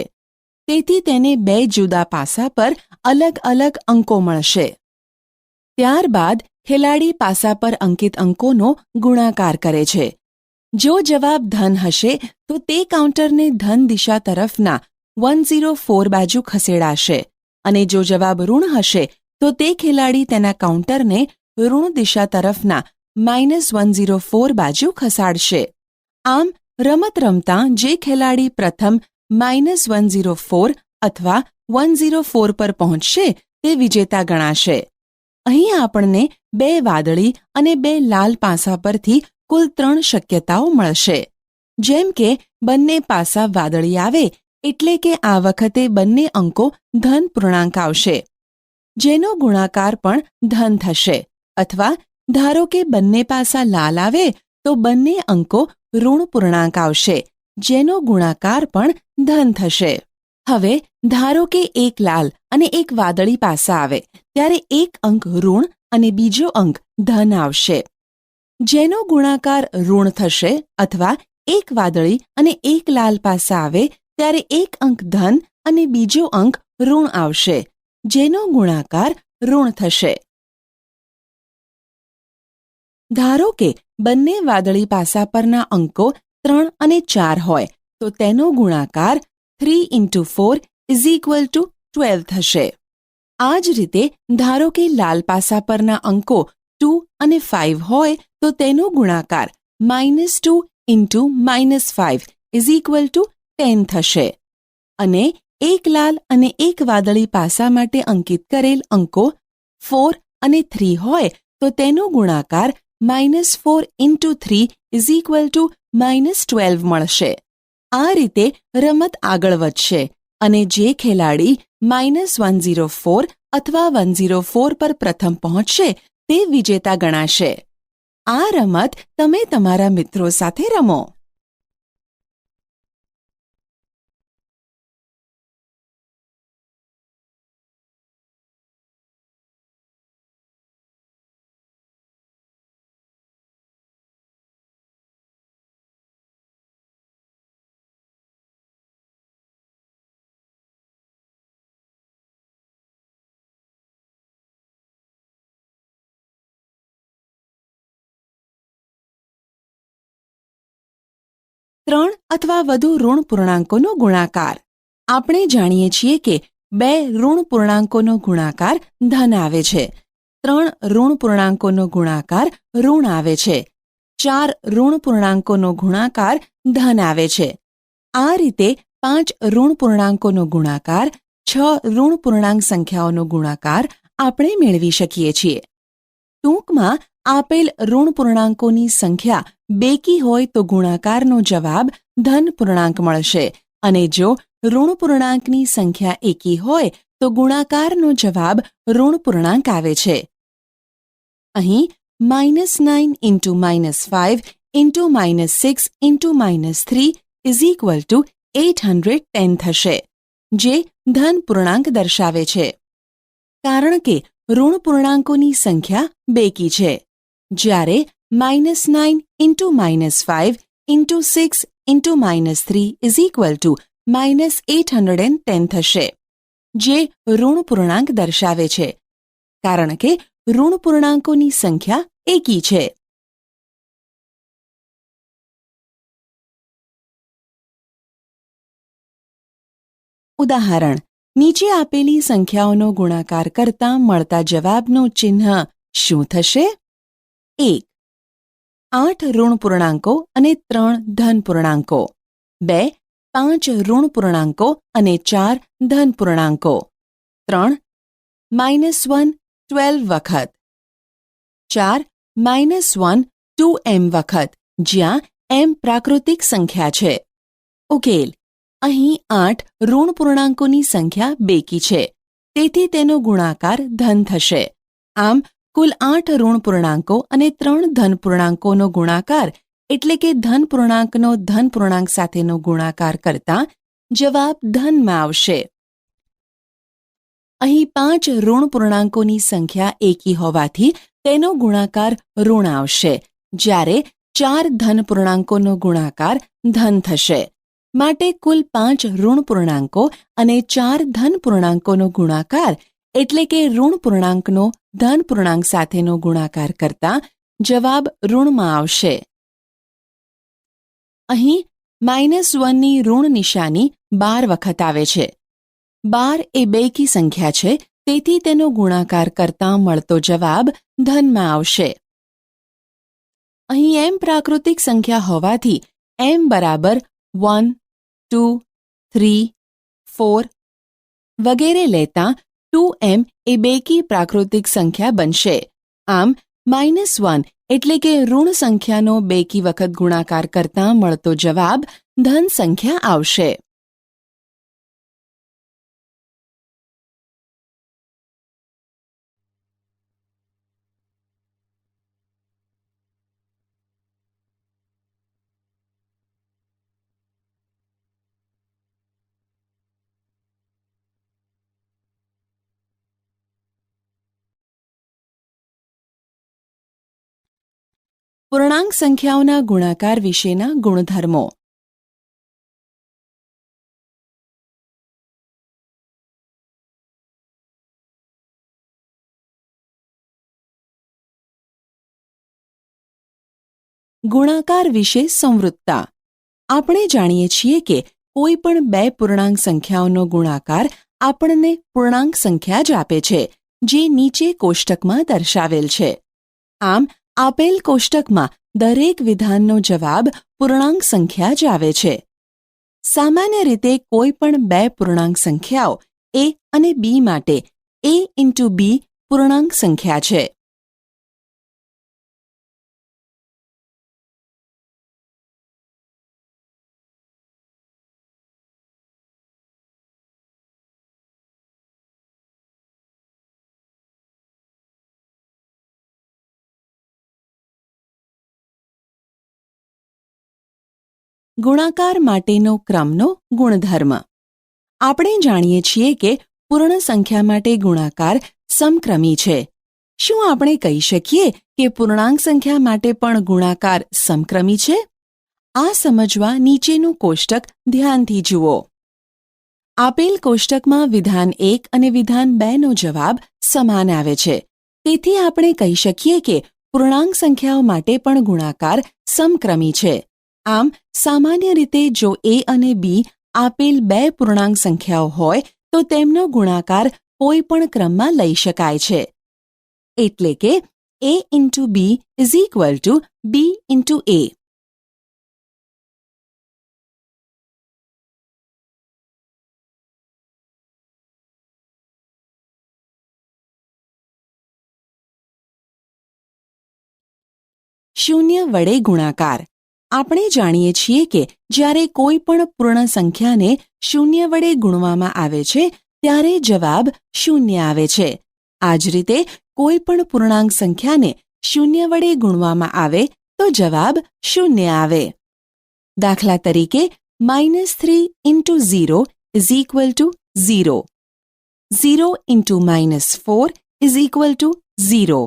તેથી તેને 2 જુદા પાસા પર અલગ અલગ અંકો મળશે. ત્યારબાદ ખેલાડી પાસા પર અંકિત અંકોનો ગુણાકાર કરે છે. જો જવાબ ધન હશે તો તે કાઉન્ટરને ધન દિશા તરફના 104 બાજુ ખસેડાશે અને જો જવાબ ઋણ હશે તો તે ખેલાડી તેના કાઉન્ટરને ઋણ દિશા તરફના -104 બાજુ ખસાડશે. આમ રમત રમતા જે ખેલાડી પ્રથમ -104 અથવા 104 પર પહોંચશે તે વિજેતા ગણાશે. અહીં આપણને 2 વાદળી અને 2 લાલ પાસા પરથી કુલ 3 શક્યતાઓ મળશે. જેમ કે બંને પાસા વાદળી આવે એટલે કે આ વખતે બંને અંકો ધન પૂર્ણાંક આવશે, જેનો ગુણાકાર પણ ધન થશે. અથવા ધારો કે બંને પાસા લાલ આવે તો બંને અંકો ઋણ પૂર્ણાંક આવશે, જેનો ગુણાકાર પણ ધન થશે. હવે ધારો કે એક લાલ અને એક વાદળી પાસા આવે ત્યારે એક અંક ઋણ અને બીજો અંક ધન આવશે, જેનો ગુણાકાર ઋણ થશે. અથવા એક વાદળી અને એક લાલ પાસા આવે ત્યારે એક અંક ધન અને બીજો અંક ઋણ આવશે, જેનો ગુણાકાર ઋણ થશે. ધારો કે બંને વાદળી પાસા પરના અંકો 3 અને 4 હોય તો તેનો ગુણાકાર 3 × 4 ઇઝ ઇક્વલ ટુ 12 થશે. આ જ રીતે ધારો કે લાલ પાસા પરના અંકો 2 અને 5 હોય તો તેનો ગુણાકાર -2 × -5 ઇઝ ઇક્વલ ટુ 10 થશે. અને એક લાલ અને એક વાદળી પાસા માટે અંકિત કરેલ અંકો 4 અને 3 હોય તો તેનો ગુણાકાર -4 × 3 ઇઝ ઇક્વલ ટુ -12 મળશે. આ રીતે રમત આગળ વધશે અને જે ખેલાડી -104 અથવા 104 પર પ્રથમ પહોંચશે તે વિજેતા ગણાશે. આ રમત તમે તમારા મિત્રો સાથે રમો. ત્રણ અથવા વધુ ઋણ પૂર્ણાંકોનો ગુણાકાર. આપણે જાણીએ છીએ કે 2 ઋણ પૂર્ણાંકોનો ગુણાકાર ધન આવે છે, 3 ઋણ પૂર્ણાંકોનો ગુણાકાર ઋણ આવે છે, 4 ઋણ પૂર્ણાંકોનો ગુણાકાર ધન આવે છે. આ રીતે 5 ઋણ પૂર્ણાંકોનો ગુણાકાર, 6 ઋણ પૂર્ણાંક સંખ્યાઓનો ગુણાકાર આપણે મેળવી શકીએ છીએ. ટૂંકમાં આપેલ ઋણ પૂર્ણાંકોની સંખ્યા બેકી હોય તો ગુણાકારનો જવાબ ધન પૂર્ણાંક મળશે અને જો ઋણ પૂર્ણાંકની સંખ્યા એકી હોય તો ગુણાકારનો જવાબ ઋણ પૂર્ણાંક આવે છે. અહીં -9 into -5 into -6 into -3 is equal to 810 થશે, જે ધન પૂર્ણાંક દર્શાવે છે. કારણ કે ઋણ પૂર્ણાંકોની સંખ્યા બેકી છે, જ્યારે -9 into -5 into 6 into -3 is equal to -810 થશે, જે ઋણ પૂર્ણાંક દર્શાવે છે. કારણ કે ઋણ પૂર્ણાંકોની સંખ્યા એકી છે. ઉદાહરણ: નીચે આપેલી સંખ્યાઓનો ગુણાકાર કરતા મળતા જવાબનું ચિહ્ન શું થશે? 1. 8 ઋણ પૂર્ણાંકો અને 3 ધન પૂર્ણાંકો. 2. 5 ઋણ પૂર્ણાંકો અને 4 ધન પૂર્ણાંકો. 3. -1 12 વખત. 4. -1 2m વખત, જ્યાં m પ્રાકૃતિક સંખ્યા છે. ઉકેલ: અહીં 8 ઋણ પૂર્ણાંકોની સંખ્યા બેકી છે, તેથી તેનો ગુણાકાર ધન થશે. આમ કુલ 8 ઋણ પૂર્ણાંકો અને 3 ધન પૂર્ણાંકોનો ગુણાકાર એટલે કે ધન પૂર્ણાંકનો ધન પૂર્ણાંક સાથેનો ગુણાકાર કરતા જવાબ ધનમાં આવશે. અહીં 5 ઋણ પૂર્ણાંકોની સંખ્યા એકી હોવાથી તેનો ગુણાકાર ઋણ આવશે, જ્યારે 4 ધન પૂર્ણાંકોનો ગુણાકાર ધન થશે. માટે કુલ 5 ઋણ પૂર્ણાંકો અને 4 ધન પૂર્ણાંકોનો ગુણાકાર એટલે કે ઋણ પૂર્ણાંકનો ધન પૂર્ણાંક સાથેનો ગુણાકાર કરતા જવાબ ઋણમાં આવશે. અહીં -1ની ઋણ નિશાની 12 વખત આવે છે. 12 એ બેકી સંખ્યા છે, તેથી તેનો ગુણાકાર કરતા મળતો જવાબ ધનમાં આવશે. અહીં m પ્રાકૃતિક સંખ્યા હોવાથી m બરાબર 1, 2, 3, 4 વગેરે લેતા 2m એ બેકી પ્રાકૃતિક સંખ્યા બનશે. આમ -1 એટલે કે ઋણ સંખ્યાનો બેકી વખત ગુણાકાર કરતા મળતો જવાબ ધન સંખ્યા આવશે. પૂર્ણાંક સંખ્યાઓના ગુણાકાર વિશેના ગુણધર્મો. ગુણાકાર વિશે સંવૃત્તા. આપણે જાણીએ છીએ કે કોઈ પણ બે પૂર્ણાંક સંખ્યાઓનો ગુણાકાર આપણને પૂર્ણાંક સંખ્યા જ આપે છે, જે નીચે કોષ્ટકમાં દર્શાવેલ છે. આમ આપેલ કોષ્ટકમાં દરેક વિધાનનો જવાબ પૂર્ણાંક સંખ્યા જ આવે છે. સામાન્ય રીતે કોઈ પણ બે પૂર્ણાંક સંખ્યાઓ a અને b માટે a ઇન્ટુ b પૂર્ણાંક સંખ્યા છે. ગુણાકાર માટેનો ક્રમનો ગુણધર્મ. આપણે જાણીએ છીએ કે પૂર્ણ સંખ્યા માટે ગુણાકાર સમક્રમી છે. શું આપણે કહી શકીએ કે પૂર્ણાંક સંખ્યા માટે પણ ગુણાકાર સમક્રમી છે? આ સમજવા નીચેનું કોષ્ટક ધ્યાનથી જુઓ. આપેલ કોષ્ટકમાં વિધાન 1 અને વિધાન 2 નો જવાબ સમાન આવે છે. તેથી આપણે કહી શકીએ કે પૂર્ણાંક સંખ્યાઓ માટે પણ ગુણાકાર સમક્રમી છે. આમ સામાન્ય રીતે જો a અને b આપેલ બે પૂર્ણાંક સંખ્યાઓ હોય તો તેમનો ગુણાકાર કોઈ પણ ક્રમમાં લઈ શકાય છે. એટલે કે a into b is equal to b into a. શૂન્ય વડે ગુણાકાર. આપણે જાણીએ છીએ કે જ્યારે કોઈ પણ પૂર્ણ સંખ્યાને શૂન્ય વડે ગુણવામાં આવે છે ત્યારે જવાબ શૂન્ય આવે છે. આ જ રીતે કોઈ પણ પૂર્ણાંક સંખ્યાને શૂન્ય વડે ગુણવામાં આવે તો જવાબ શૂન્ય આવે. દાખલા તરીકે -3 into 0 is equal to 0. 0 into -4 is equal to 0.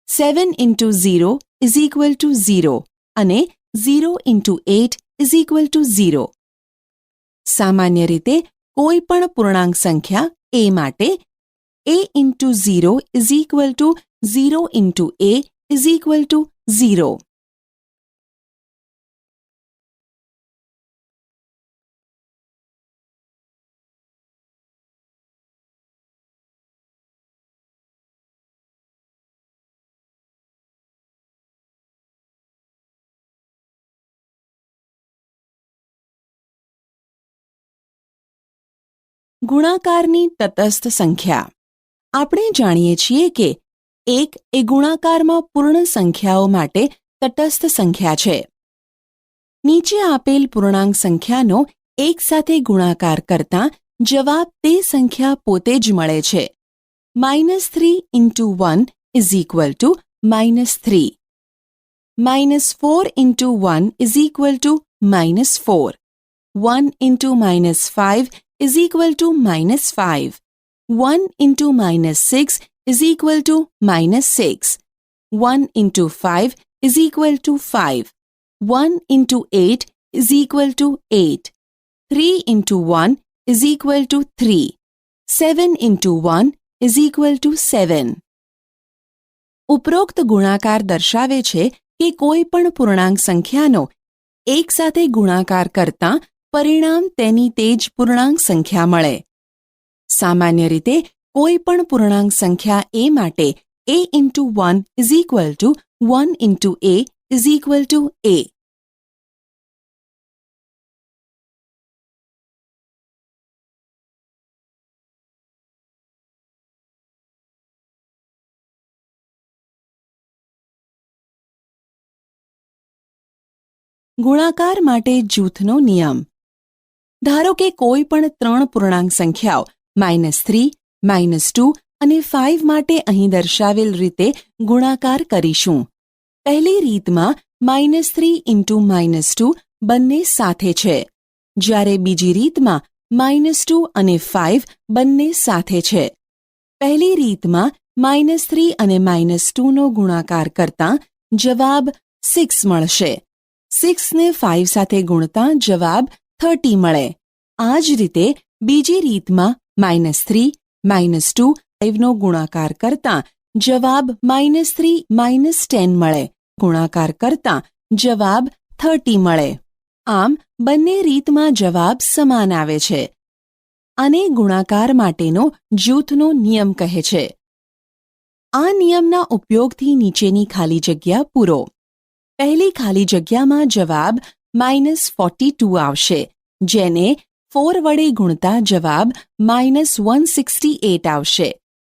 7 into 0 is equal to 0 અને 0 into 8 is equal to 0. સામાન્ય રીતે કોઈ પણ પૂર્ણાંક સંખ્યા a માટે a into 0 is equal to 0 into a is equal to 0. ગુણાકારની તટસ્થ સંખ્યા. આપણે જાણીએ છીએ કે 1 એ ગુણાકારમાં પૂર્ણ સંખ્યાઓ માટે તટસ્થ સંખ્યા છે. નીચે આપેલ પૂર્ણાંક સંખ્યાનો એક સાથે ગુણાકાર કરતાં જવાબ તે સંખ્યા પોતે જ મળે છે. -3 into 1 is equal to -3. -4 into 1 is equal to -4. 1 into -5 is equal to -5. 1 into -6 is equal to -6. 1 into 5 is equal to 5. 1 into 8 is equal to 8. 3 into 1 is equal to 3. 7 into 1 is equal to 7. ઉપરોક્ત ગુણાકાર દર્શાવે છે કે કોઈ પણ પૂર્ણાંક સંખ્યાનો એક સાથે ગુણાકાર કરતાં પરિણામ તેની તે જ પૂર્ણાંક સંખ્યા મળે. સામાન્ય રીતે કોઈ પણ પૂર્ણાંક સંખ્યા a માટે a into 1 is equal to 1 into a is equal to a. ગુણાકાર માટે જૂથનો નિયમ. ધારો કે કોઈ પણ 3 પૂર્ણાંક સંખ્યાઓ -3, -2 અને 5 માટે અહીં દર્શાવેલ રીતે ગુણાકાર કરીશું. પહેલી રીતમાં -3 into -2 બંને સાથે છે, જ્યારે બીજી રીતમાં -2 અને 5 બંને સાથે છે. પહેલી રીતમાં -3 અને -2 નો ગુણાકાર કરતાં જવાબ 6 મળશે. 6 ને 5 સાથે ગુણતાં જવાબ 30 મળે. આ જ રીતે બીજી રીતમાં -3, -2, 5 નો ગુણાકાર કરતાં જવાબ -3, -10 મળે. ગુણાકાર કરતાં જવાબ 30 મળે. આમ બંને રીતમાં જવાબ સમાન આવે છે. આને ગુણાકાર માટેનો જૂથનો નિયમ કહે છે. આ નિયમના ઉપયોગથી નીચેની ખાલી જગ્યા પૂરો. પહેલી ખાલી જગ્યામાં જવાબ -42 આવશે, જેને 4 વડે ગુણતા જવાબ -168 આવશે.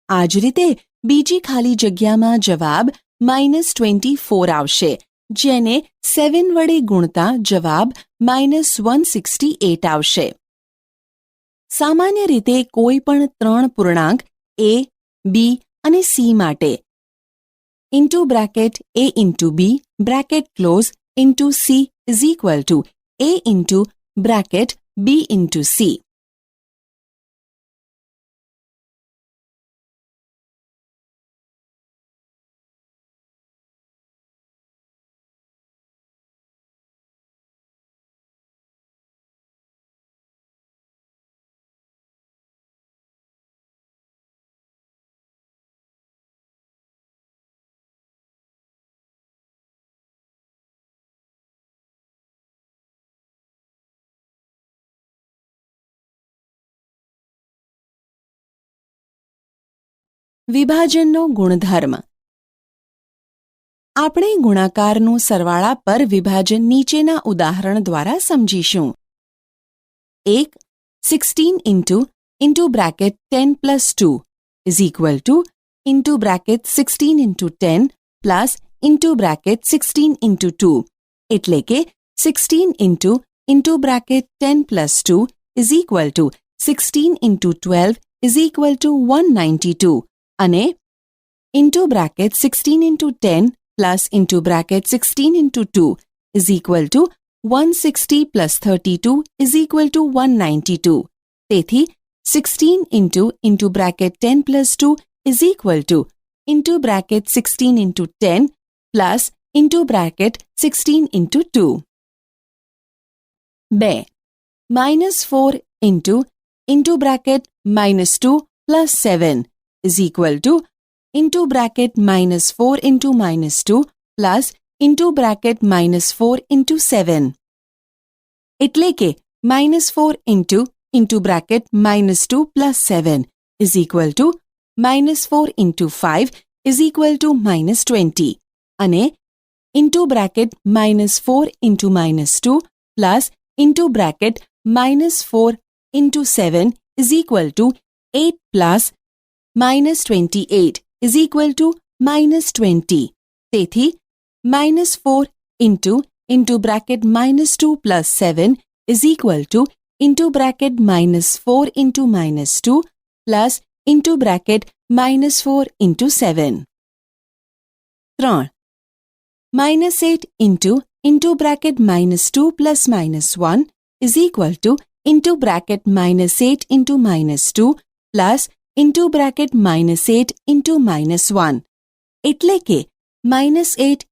આ જ રીતે બીજી ખાલી જગ્યામાં જવાબ -24 આવશે, જેને 7 વડે ગુણતા જવાબ -168 આવશે. સામાન્ય રીતે કોઈ પણ 3 પૂર્ણાંક a, b અને c માટે into bracket a into b bracket close into c is equal to a into bracket b into c. વિભાજનનો ગુણધર્મ. આપણે ગુણાકારનું સરવાળા પર વિભાજન નીચેના ઉદાહરણ દ્વારા સમજીશું. 1. 16 into bracket 10 plus 2 is equal to into bracket 16 into 10 plus into bracket 16 into 2 એટલે કે 16 into bracket 10 plus 2 is equal to 16 into 12 is equal to 192 અને into bracket 16 into 10 plus into bracket 16 into 2 is equal to 160 plus 32 is equal to 192. તેથી 16 into bracket 10 plus 2 is equal to into bracket 16 into 10 plus into bracket 16 into 2. 2. Minus 4 into bracket minus 2 plus 7 is equal to into bracket minus 4 into minus 2 plus into bracket minus 4 into 7. એટલે કે minus 4 into bracket minus 2 plus 7 is equal to minus 4 into 5 is equal to minus 20 અને into bracket minus 4 into minus 2 plus into bracket minus 4 into 7 is equal to 8 plus minus 28 is equal to minus 20. તેથી minus 4 into bracket minus 2 plus 7 is equal to into bracket minus 4 into minus 2 plus into bracket minus 4 into 7. 3. Minus 8 into bracket minus 2 plus minus 1 is equal to into bracket minus 8 into minus 2 plus into bracket minus 8 into minus 1. એટલે કે minus 8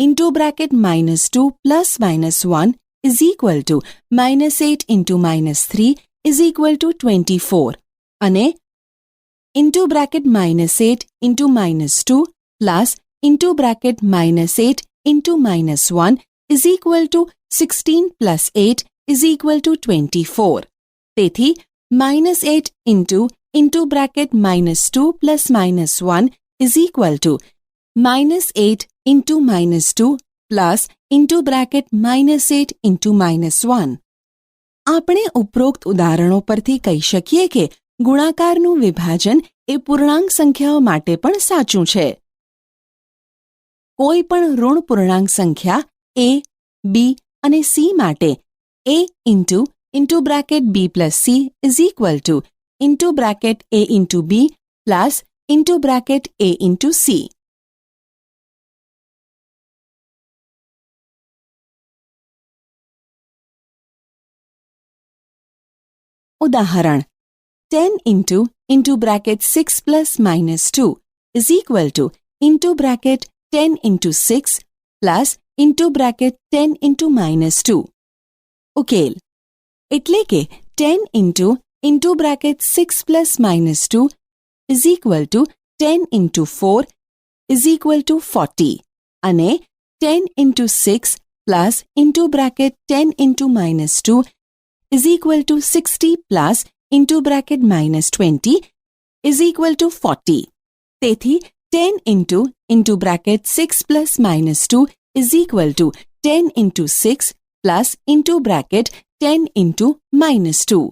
into bracket minus 2 plus minus 1 is equal to minus 8 into minus 3 is equal to 24 અને into bracket minus 8 into minus 2 plus into bracket minus 8 into minus 1 is equal to 16 plus 8 is equal to 24. તેથી minus 8 into bracket minus 2 plus minus 1 is equal to minus 8 into minus 2 plus into bracket minus 8 into minus 1. આપણે ઉપરોક્ત ઉદાહરણો પરથી કહી શકીએ કે ગુણાકારનું વિભાજન એ પૂર્ણાંક સંખ્યાઓ માટે પણ સાચું છે. કોઈ પણ ઋણ પૂર્ણાંક સંખ્યા a, b અને c માટે a into bracket b plus c is equal to into bracket a into b plus into bracket a into c. ઉદાહરણ 10 into bracket 6 plus minus 2 is equal to into bracket 10 into 6 plus into bracket 10 into minus 2. ઉકેલ એટલે કે 10 into bracket 6 plus minus 2 is equal to 10 into 4 is equal to 40 અને 10 into 6 plus into bracket 10 into minus 2 is equal to 60 plus into bracket minus 20 is equal to 40. તેથી 10 into bracket 6 plus minus 2 is equal to 10 into 6 plus into bracket 10 into minus 2.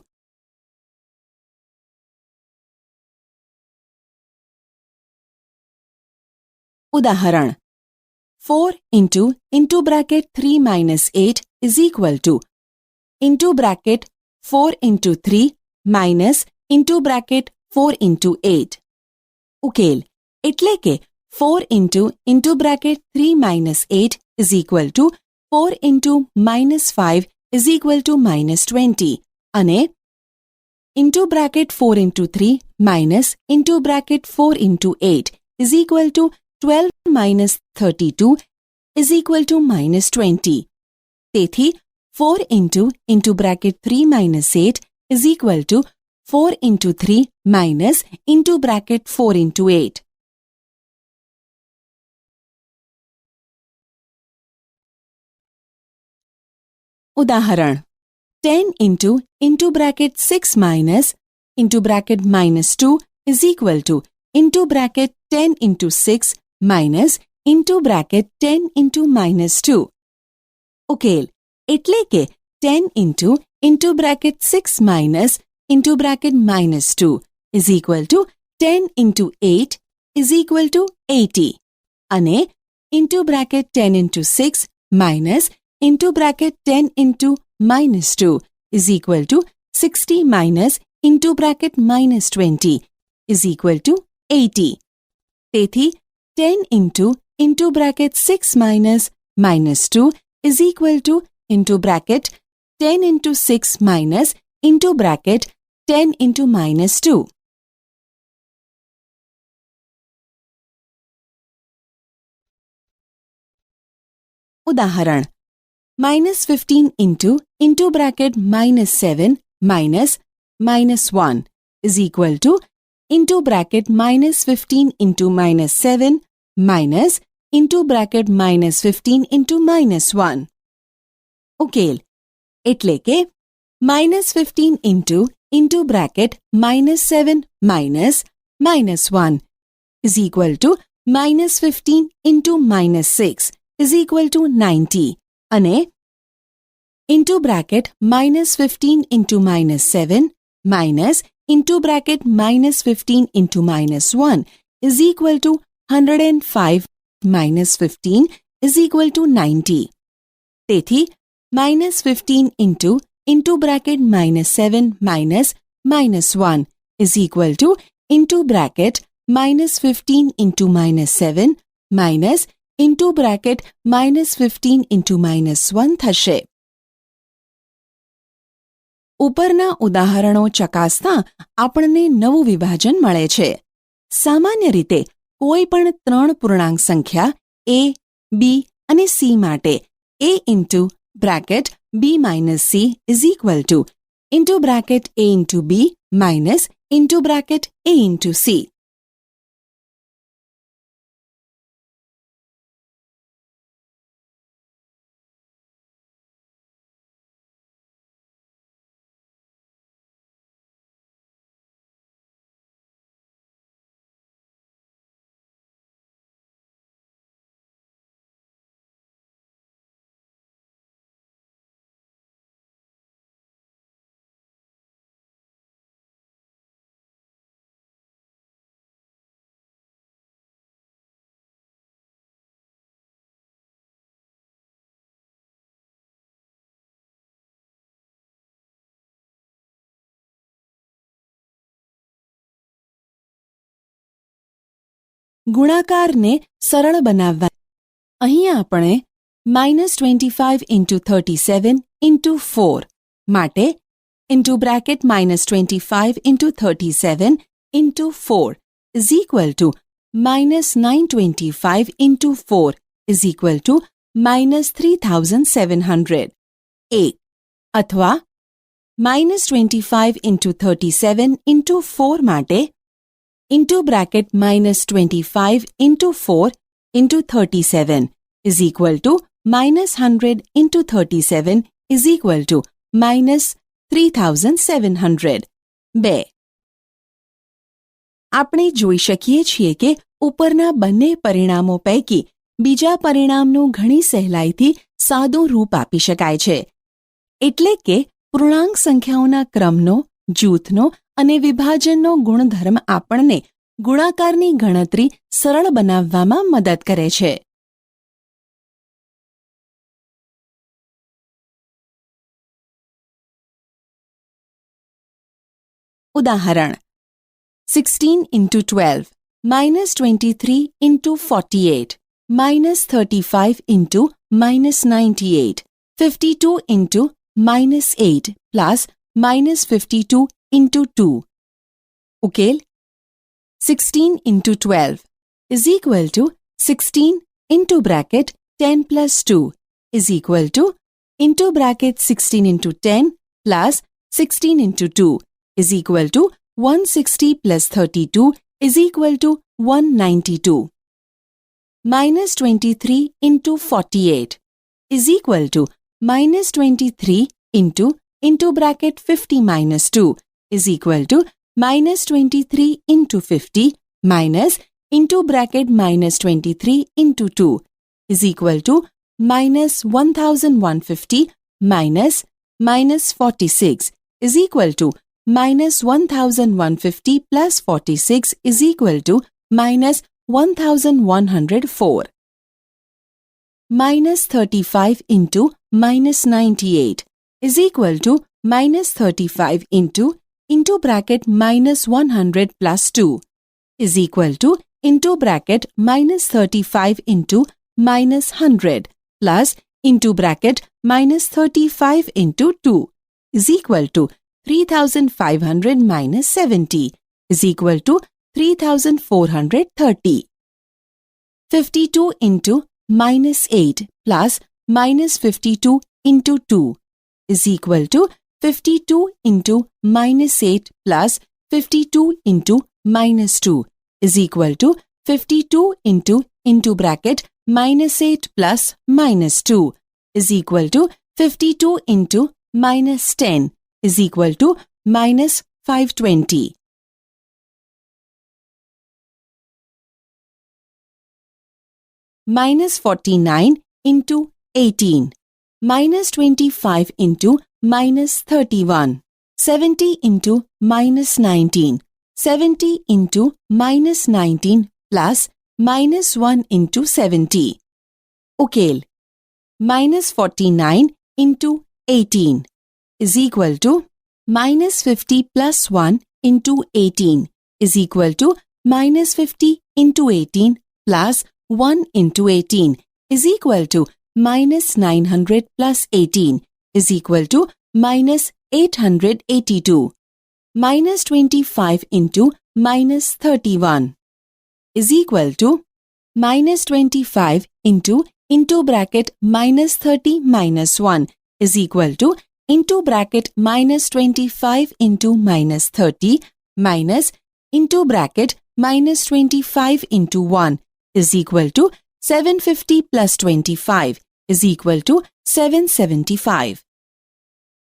ઉદાહરણ 4 into bracket 3 minus 8 is equal to into bracket 4 into 3 minus into bracket 4 into 8. ઉકેલ એટલે કે 4 into bracket 3 minus 8 is equal to 4 into minus 5 is equal to minus 20 અને into bracket 4 into 3 minus into bracket 4 into 8 is equal to 12 minus 32 is equal to minus 20. તેથી 4 into bracket 3 minus 8 is equal to 4 into 3 minus into bracket 4 into 8. ઉદાહરણ 10 into bracket 6 minus into bracket minus 2 is equal to into bracket 10 into 6 minus into bracket 10 into minus 2. ઉકેલ એટલે કે 10 into bracket 6 minus into bracket minus 2 is equal to 10 into 8 is equal to 80 અને into bracket 10 into 6 minus into bracket 10 into minus 2 is equal to 60 minus into bracket minus 20 is equal to 80. તેથી 10 into bracket 6 minus minus 2 is equal to into bracket 10 into 6 minus into bracket 10 into minus 2. ઉદાહરણ -15 into bracket -7 minus -1 is equal to into bracket -15 into -7 minus into bracket -15 into -1. ઉકેલ એટલે કે -15 into bracket -7 minus -1 is equal to -15 into -6 is equal to 90 અને into bracket -15 into -7 minus into bracket -15 into -1 is equal to 105 minus 15 is equal to 90. તેથી -15 into bracket -7 minus -1 is equal to into bracket -15 into -7 minus into bracket -15 into -1 થશે. ઉપરના ઉદાહરણો ચકાસતા આપણને નવું વિભાજન મળે છે. સામાન્ય રીતે કોઈ પણ 3 પૂર્ણાંક સંખ્યા a, b અને c માટે a into bracket b minus c is equal to into bracket a into b minus into bracket a into c. ગુણાકારને સરળ બનાવવા અહીં આપણે -25 into 37 into 4 માટે into bracket -25 into 37 into 4 is equal to -925 into 4 is equal to -3700. A અથવા -25 into 37 into 4 માટે into bracket -25 into 4 into 37 is equal to -100 into 37 is equal to -3700. 2. આપણે જોઈ શકીએ છીએ કે ઉપરના બંને પરિણામો પૈકી બીજા પરિણામનું ઘણી સહેલાઈથી સાદું રૂપ આપી શકાય છે. એટલે કે પૂર્ણાંક સંખ્યાઓના ક્રમનો, જૂથનો અને વિભાજનનો ગુણધર્મ આપણને ગુણાકારની ગણતરી સરળ બનાવવામાં મદદ કરે છે. ઉદાહરણ 16 into 12 -23 into 48 -35 into -98 52 into -8 plus -52 into 2. ઉકેલ 16 into 12 is equal to 16 into bracket 10 plus 2 is equal to into bracket 16 into 10 plus 16 into 2 is equal to 160 plus 32 is equal to 192. -23 into 48 is equal to -23 into bracket 50 minus 2 is equal to -23 into 50 minus into bracket -23 into 2 is equal to -1150 minus -46 is equal to -1150 plus 46 is equal to -1104. -35 into minus 98 is equal to minus 35 into bracket minus 100 plus 2 is equal to into bracket minus 35 into minus 100 plus into bracket minus 35 into 2 is equal to 3500 minus 70 is equal to 3430. 52 into minus 8 plus minus 52 into 2 is equal to 52 into minus 8 plus 52 into minus 2 is equal to 52 into bracket minus 8 plus minus 2 is equal to 52 into minus 10 is equal to minus 520. Minus 49 into 18. Minus 25 into minus 31. 70 into minus 19. 70 into minus 19 plus minus 1 into 70. Ukel. Minus 49 into 18 is equal to minus 50 plus 1 into 18 is equal to minus 50 into 18 plus 1 into 18 is equal to minus 900 plus 18 is equal to minus 882. Minus 25 into minus 31 is equal to minus 25 into bracket minus 30 minus 1 is equal to into bracket minus 25 into minus 30 minus into bracket minus 25 into 1 is equal to 750 plus 25 is equal to 775.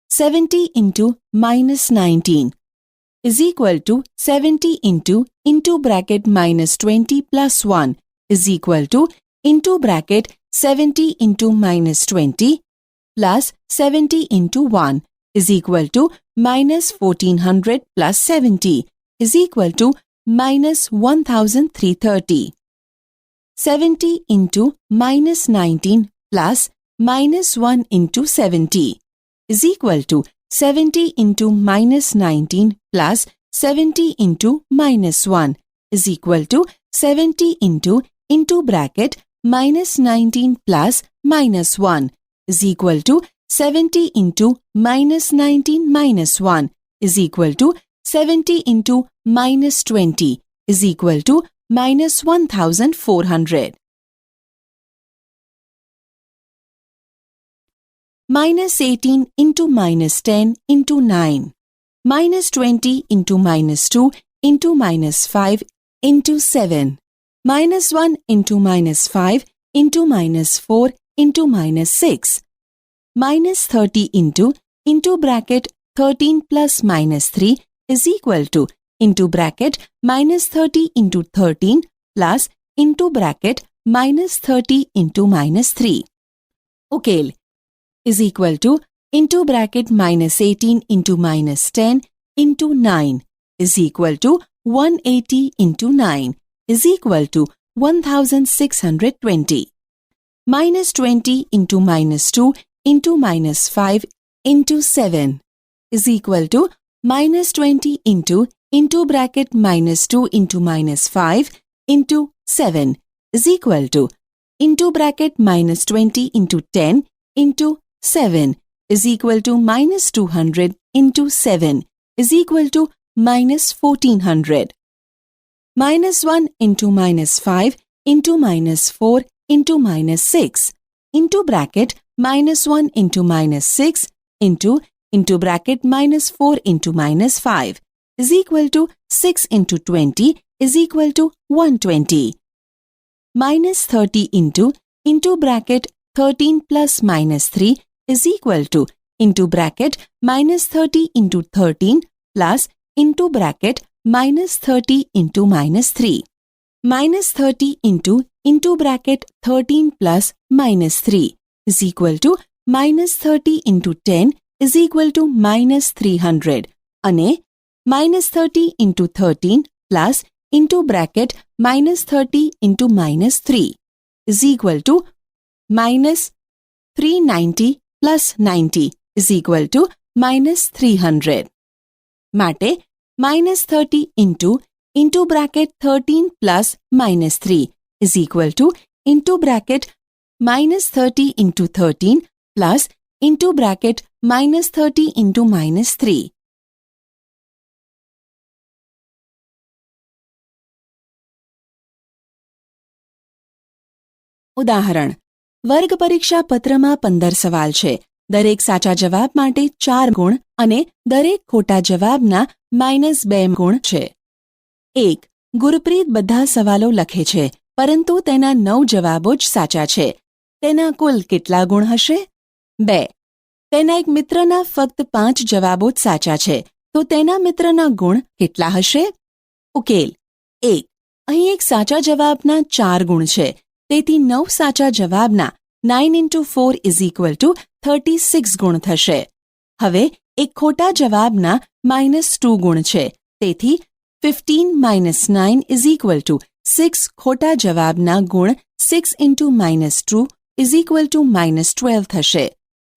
70 into minus 19 is equal to 70 into bracket minus 20 plus 1 is equal to into bracket 70 into minus 20 plus 70 into 1 is equal to minus 1400 plus 70 is equal to minus 1330. 70 into minus 19 plus minus 1 into 70 is equal to 70 into minus 19 plus 70 into minus 1 is equal to 70 into bracket minus 19 plus minus 1 is equal to 70 into minus 19 minus 1 is equal to 70 into minus 20 is equal to minus 1400. Minus 18 into minus 10 into 9. Minus 20 into minus 2 into minus 5 into 7. Minus 1 into minus 5 into minus 4 into minus 6. Minus 30 into bracket 13 plus minus 3 is equal to into bracket minus 30 into 13 plus into bracket minus 30 into minus 3. Ukel is equal to into bracket minus 18 into minus 10 into 9 is equal to 180 into 9 is equal to 1620. Minus 20 into minus 2 into minus 5 into 7 is equal to minus 20 into bracket minus 2 into minus 5 into 7 is equal to into bracket minus 20 into 10 into 7 is equal to minus 200 into 7 is equal to minus 1400. Minus 1 into minus 5 into minus 4 into minus 6 into bracket minus 1 into minus 6 into bracket minus 4 into minus 5 is equal to 6 into 20 is equal to 120. Minus 30 into bracket 13 plus minus 3 is equal to into bracket minus 30 into 13 plus into bracket minus 30 into minus 3. Minus 30 into bracket 13 plus minus 3 is equal to minus 30 into 10 is equal to minus 300. Ane minus 30 into 13 plus into bracket minus 30 into minus 3 is equal to minus 390 plus 90 is equal to -300. માટે -30 into bracket 13 plus -3 is equal to into bracket -30 into 13 plus into bracket -30 into -3. ઉદાહરણ: વર્ગ પરીક્ષા પત્રમાં 15 સવાલ છે. દરેક સાચા જવાબ માટે 4 ગુણ અને દરેક ખોટા જવાબના -2 ગુણ છે. 1. ગુરપ્રીત બધા સવાલો લખે છે, પરંતુ તેના 9 જવાબો જ સાચા છે. તેના કુલ કેટલા ગુણ હશે? 2. તેના એક મિત્રના ફક્ત 5 જવાબો જ સાચા છે, તો તેના મિત્રના ગુણ કેટલા હશે? ઉકેલ: 1. અહીં એક સાચા જવાબના 4 ગુણ છે, તેથી 9 સાચા જવાબના 9 ઇન્ટુ 4 ઇઝ ઇક્વલ ટુ 36 ગુણ થશે. હવે એક ખોટા જવાબના -2 ગુણ છે, તેથી 15 - 9 ઇઝ ઇક્વલ ટુ 6 ખોટા જવાબના ગુણ 6 ઇન્ટુ -2 ઇઝ ઇક્વલ ટુ -12 થશે.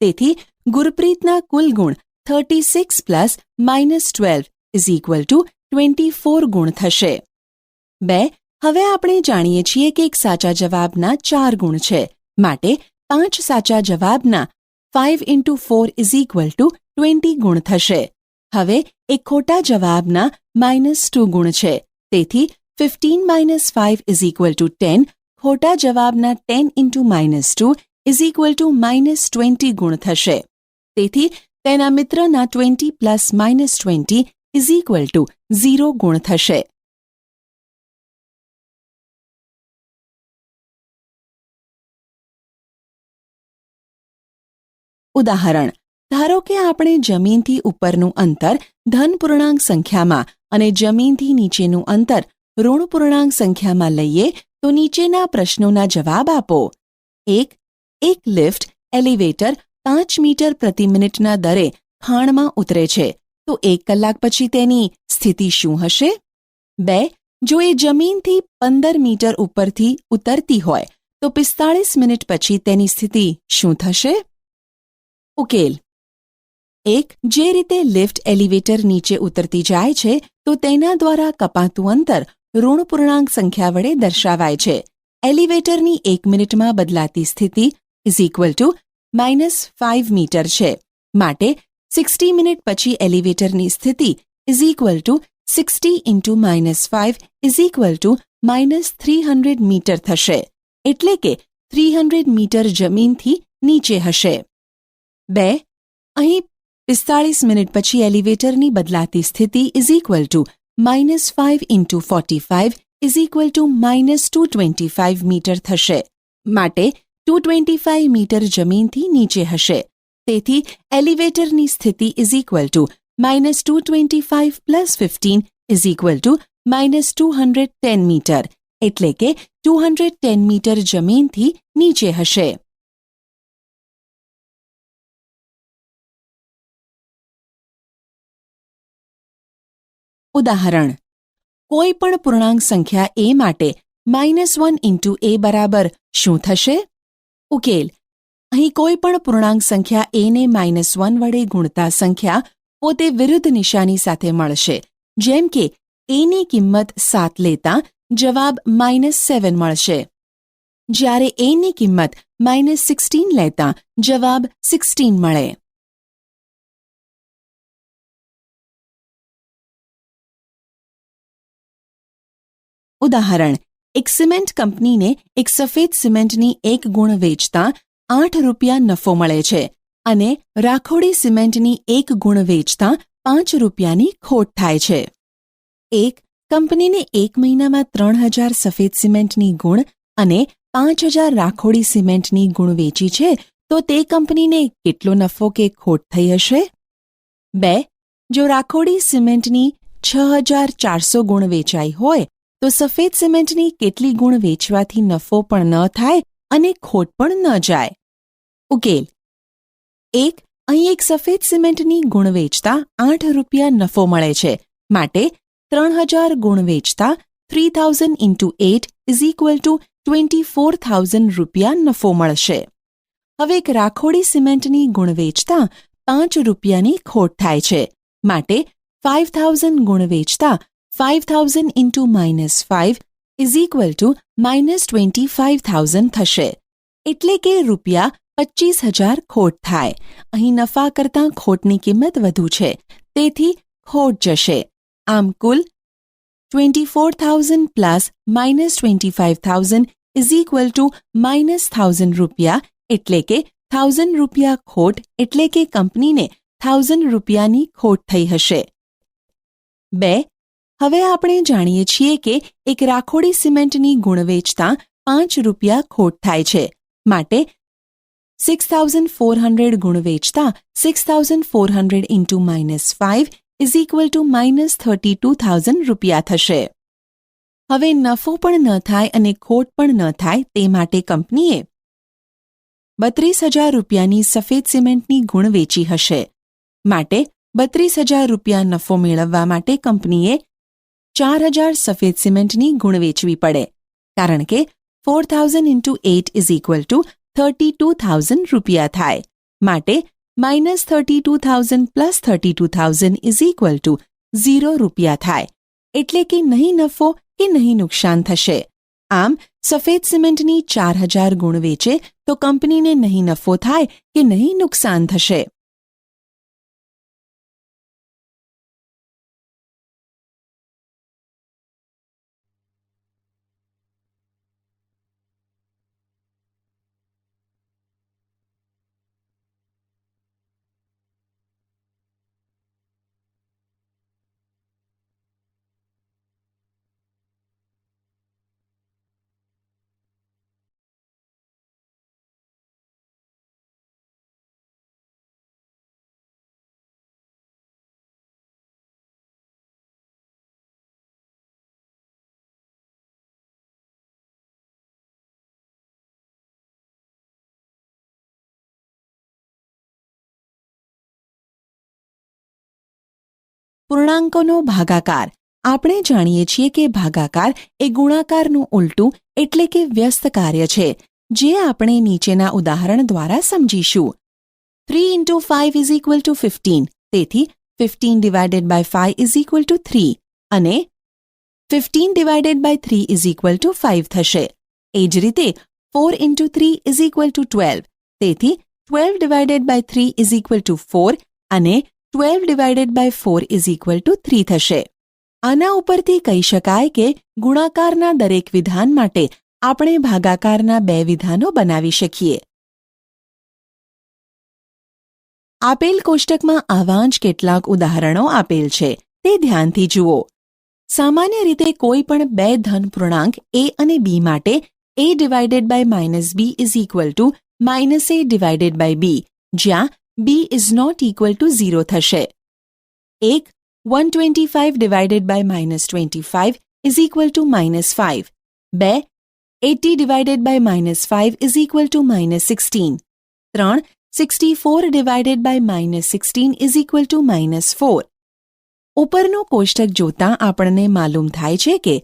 તેથી ગુરપ્રીતના કુલ ગુણ 36 પ્લસ -12 ઇઝ ઇક્વલ ટુ 24 ગુણ થશે. 2. હવે આપણે જાણીએ છીએ કે એક સાચા જવાબના 4 ગુણ છે, માટે 5 સાચા જવાબના 5 ઇન્ટુ 4 ઇઝ ઇક્વલ ટુ 20 ગુણ થશે. હવે એક ખોટા જવાબના -2 ગુણ છે, તેથી 15 - 5 ઇઝ ઇક્વલ ટુ 10 ખોટા જવાબના 10 ઇન્ટુ -2 ઇઝ ઇક્વલ ટુ -20 ગુણ થશે. તેથી તેના મિત્રના 20 પ્લસ -20 ઇઝ ઇક્વલ ટુ 0 ગુણ થશે. ઉદાહરણ: ધારો કે આપણે જમીનથી ઉપરનું અંતર ધન પૂર્ણાંક સંખ્યામાં અને જમીનથી નીચેનું અંતર ઋણ પૂર્ણાંક સંખ્યામાં લઈએ તો નીચેના પ્રશ્નોના જવાબ આપો. 1. એક લિફ્ટ એલિવેટર 5 મીટર પ્રતિ મિનિટના દરે ખાણમાં ઉતરે છે, તો 1 કલાક પછી તેની સ્થિતિ શું હશે? 2. જો એ જમીનથી 15 મીટર ઉપરથી ઉતરતી હોય તો 45 મિનિટ પછી તેની સ્થિતિ શું થશે? ઉકેલ: 1. જે રીતે લિફ્ટ એલિવેટર નીચે ઉતરતી જાય છે, તો તેના દ્વારા કપાતું અંતર ઋણ પૂર્ણાંક સંખ્યા વડે દર્શાવાય છે. એલિવેટરની 1 મિનિટમાં બદલાતી સ્થિતિ ઇઝ ઇક્વલ ટુ -5 મીટર છે, માટે 60 મિનિટ પછી એલિવેટરની સ્થિતિ is equal to 60 into -5 is equal to -300 metre થશે, એટલે કે 300 મીટર જમીનથી નીચે હશે. 2. અહીં 45 મિનિટ પછી એલિવેટરની બદલાતી સ્થિતિ is equal to -5 into 45 is equal to -225 metre થશે, માટે 225 મીટર જમીનથી નીચે હશે. તેથી એલિવેટરની સ્થિતિ is equal to -225 plus 15 is equal to -210 metre, એટલે કે 210 મીટર જમીનથી નીચે હશે. ઉદાહરણ: કોઈ પણ પૂર્ણાંક સંખ્યા a માટે -1 ઇન્ટુ a બરાબર શું થશે? ઉકેલ: અહીં કોઈ પણ પૂર્ણાંક સંખ્યા a ને -1 વડે ગુણતા સંખ્યા પોતે વિરુદ્ધ નિશાની સાથે મળશે. જેમ કે a ની કિંમત 7 લેતા જવાબ -7 મળશે, જ્યારે a ની કિંમત -16 લેતા જવાબ 16 મળે. ઉદાહરણ: એક સિમેન્ટ કંપનીને એક સફેદ સિમેન્ટની 1 ગુણ વેચતા 8 રૂપિયા નફો મળે છે અને રાખોડી સિમેન્ટની 1 ગુણ વેચતા 5 રૂપિયાની ખોટ થાય છે. 1. કંપનીને 1 મહિનામાં 3000 સફેદ સિમેન્ટની ગુણ અને 5000 રાખોડી સિમેન્ટની ગુણ વેચી છે, તો તે કંપનીને કેટલો નફો કે ખોટ થઈ હશે? 2. જો રાખોડી સિમેન્ટની 6400 ગુણ વેચાઈ હોય તો સફેદ સિમેન્ટની કેટલી ગુણ વેચવાથી નફો પણ ન થાય અને ખોટ પણ ન જાય? ઉકેલ: 1. અહીં એક સફેદ સિમેન્ટની ગુણ વેચતા 8 રૂપિયા નફો મળે છે, માટે 3000 ગુણ વેચતા 3000 ઇન્ટુ 8 ઇઝ ઇક્વલ ટુ 24000 રૂપિયા નફો મળશે. હવે એક રાખોડી સિમેન્ટની ગુણ વેચતા 5 રૂપિયાની ખોટ થાય છે, માટે 5000 ગુણ વેચતા 5000 ઇન્ટુ -5 ઇઝ ઇક્વલ ટુ -25,000 થશે. એટલે કે રૂપિયા 25,000 ખોટ થાય. અહીં નફા કરતાં ખોટની કિંમત વધુ છે, તેથી ખોટ જશે. આમ કુલ 24,000 પ્લસ -25,000 ઇઝ ઇક્વલ ટુ -1,000 રૂપિયા, એટલે કે 1,000 રૂપિયા ખોટ, એટલે કે કંપનીને 1,000 રૂપિયાની ખોટ થઈ હશે. 2. હવે આપણે જાણીએ છીએ કે એક રાખોડી સિમેન્ટની ગુણ વેચતા 5 રૂપિયા ખોટ થાય છે, માટે 6,400 ગુણ વેચતા 6,400 ઇન્ટુ -5 ઇઝ ઇક્વલ ટુ -32,000 રૂપિયા થશે. હવે નફો પણ ન થાય અને ખોટ પણ ન થાય તે માટે કંપનીએ 32,000 રૂપિયાની સફેદ સિમેન્ટની ગુણ વેચી હશે, માટે 32,000 રૂપિયા નફો મેળવવા માટે કંપનીએ 4,000 સફેદ સિમેન્ટની ગુણ વેચવી પડે, કારણ કે 4,000 ઇન્ટુ 8 ઇઝ ઇક્વલ ટુ 32,000 રૂપિયા થાય, માટે -32,000 પ્લસ 32,000 ઇઝ ઇક્વલ ટુ 0 રૂપિયા થાય, એટલે કે નહીં નફો કે નહીં નુકસાન થશે. આમ સફેદ સિમેન્ટની 4,000 ગુણ વેચે તો કંપનીને નહીં નફો થાય કે નહીં નુકસાન થશે. પૂર્ણાંકોનો ભાગાકાર. આપણે જાણીએ છીએ કે ભાગાકાર એ ગુણાકારનું ઉલટું એટલે કે વ્યસ્ત કાર્ય છે, જે આપણે નીચેના ઉદાહરણ દ્વારા સમજીશું. 3 into 5 is equal to 15, તેથી 15 divided by 5 is equal to 3 અને 15 divided by 3 is equal to 5 થશે. એ જ રીતે 4 into 3 is equal to 12, તેથી 12 divided by 3 is equal to 4 અને 12 divided by 4 is equal to 3 થશે. આના ઉપરથી કહી શકાય કે ગુણાકારના દરેક વિધાન માટે આપણે ભાગાકારના 2 વિધાનો બનાવી શકીએ. આપેલ કોષ્ટકમાં આવા જ કેટલાક ઉદાહરણો આપેલ છે, તે ધ્યાનથી જુઓ. સામાન્ય રીતે કોઈ પણ 2 ધન પૂર્ણાંક a અને b માટે a divided by -b is equal to -a divided by b, જ્યાં b is not equal to 0 થશે. 125 divided by -25 is equal to -5. 80 divided by -5 is equal to -16. 64 divided by -16 is equal to -4. ઉપરનું કોષ્ટક જોતાં આપણને માલુમ થાય છે કે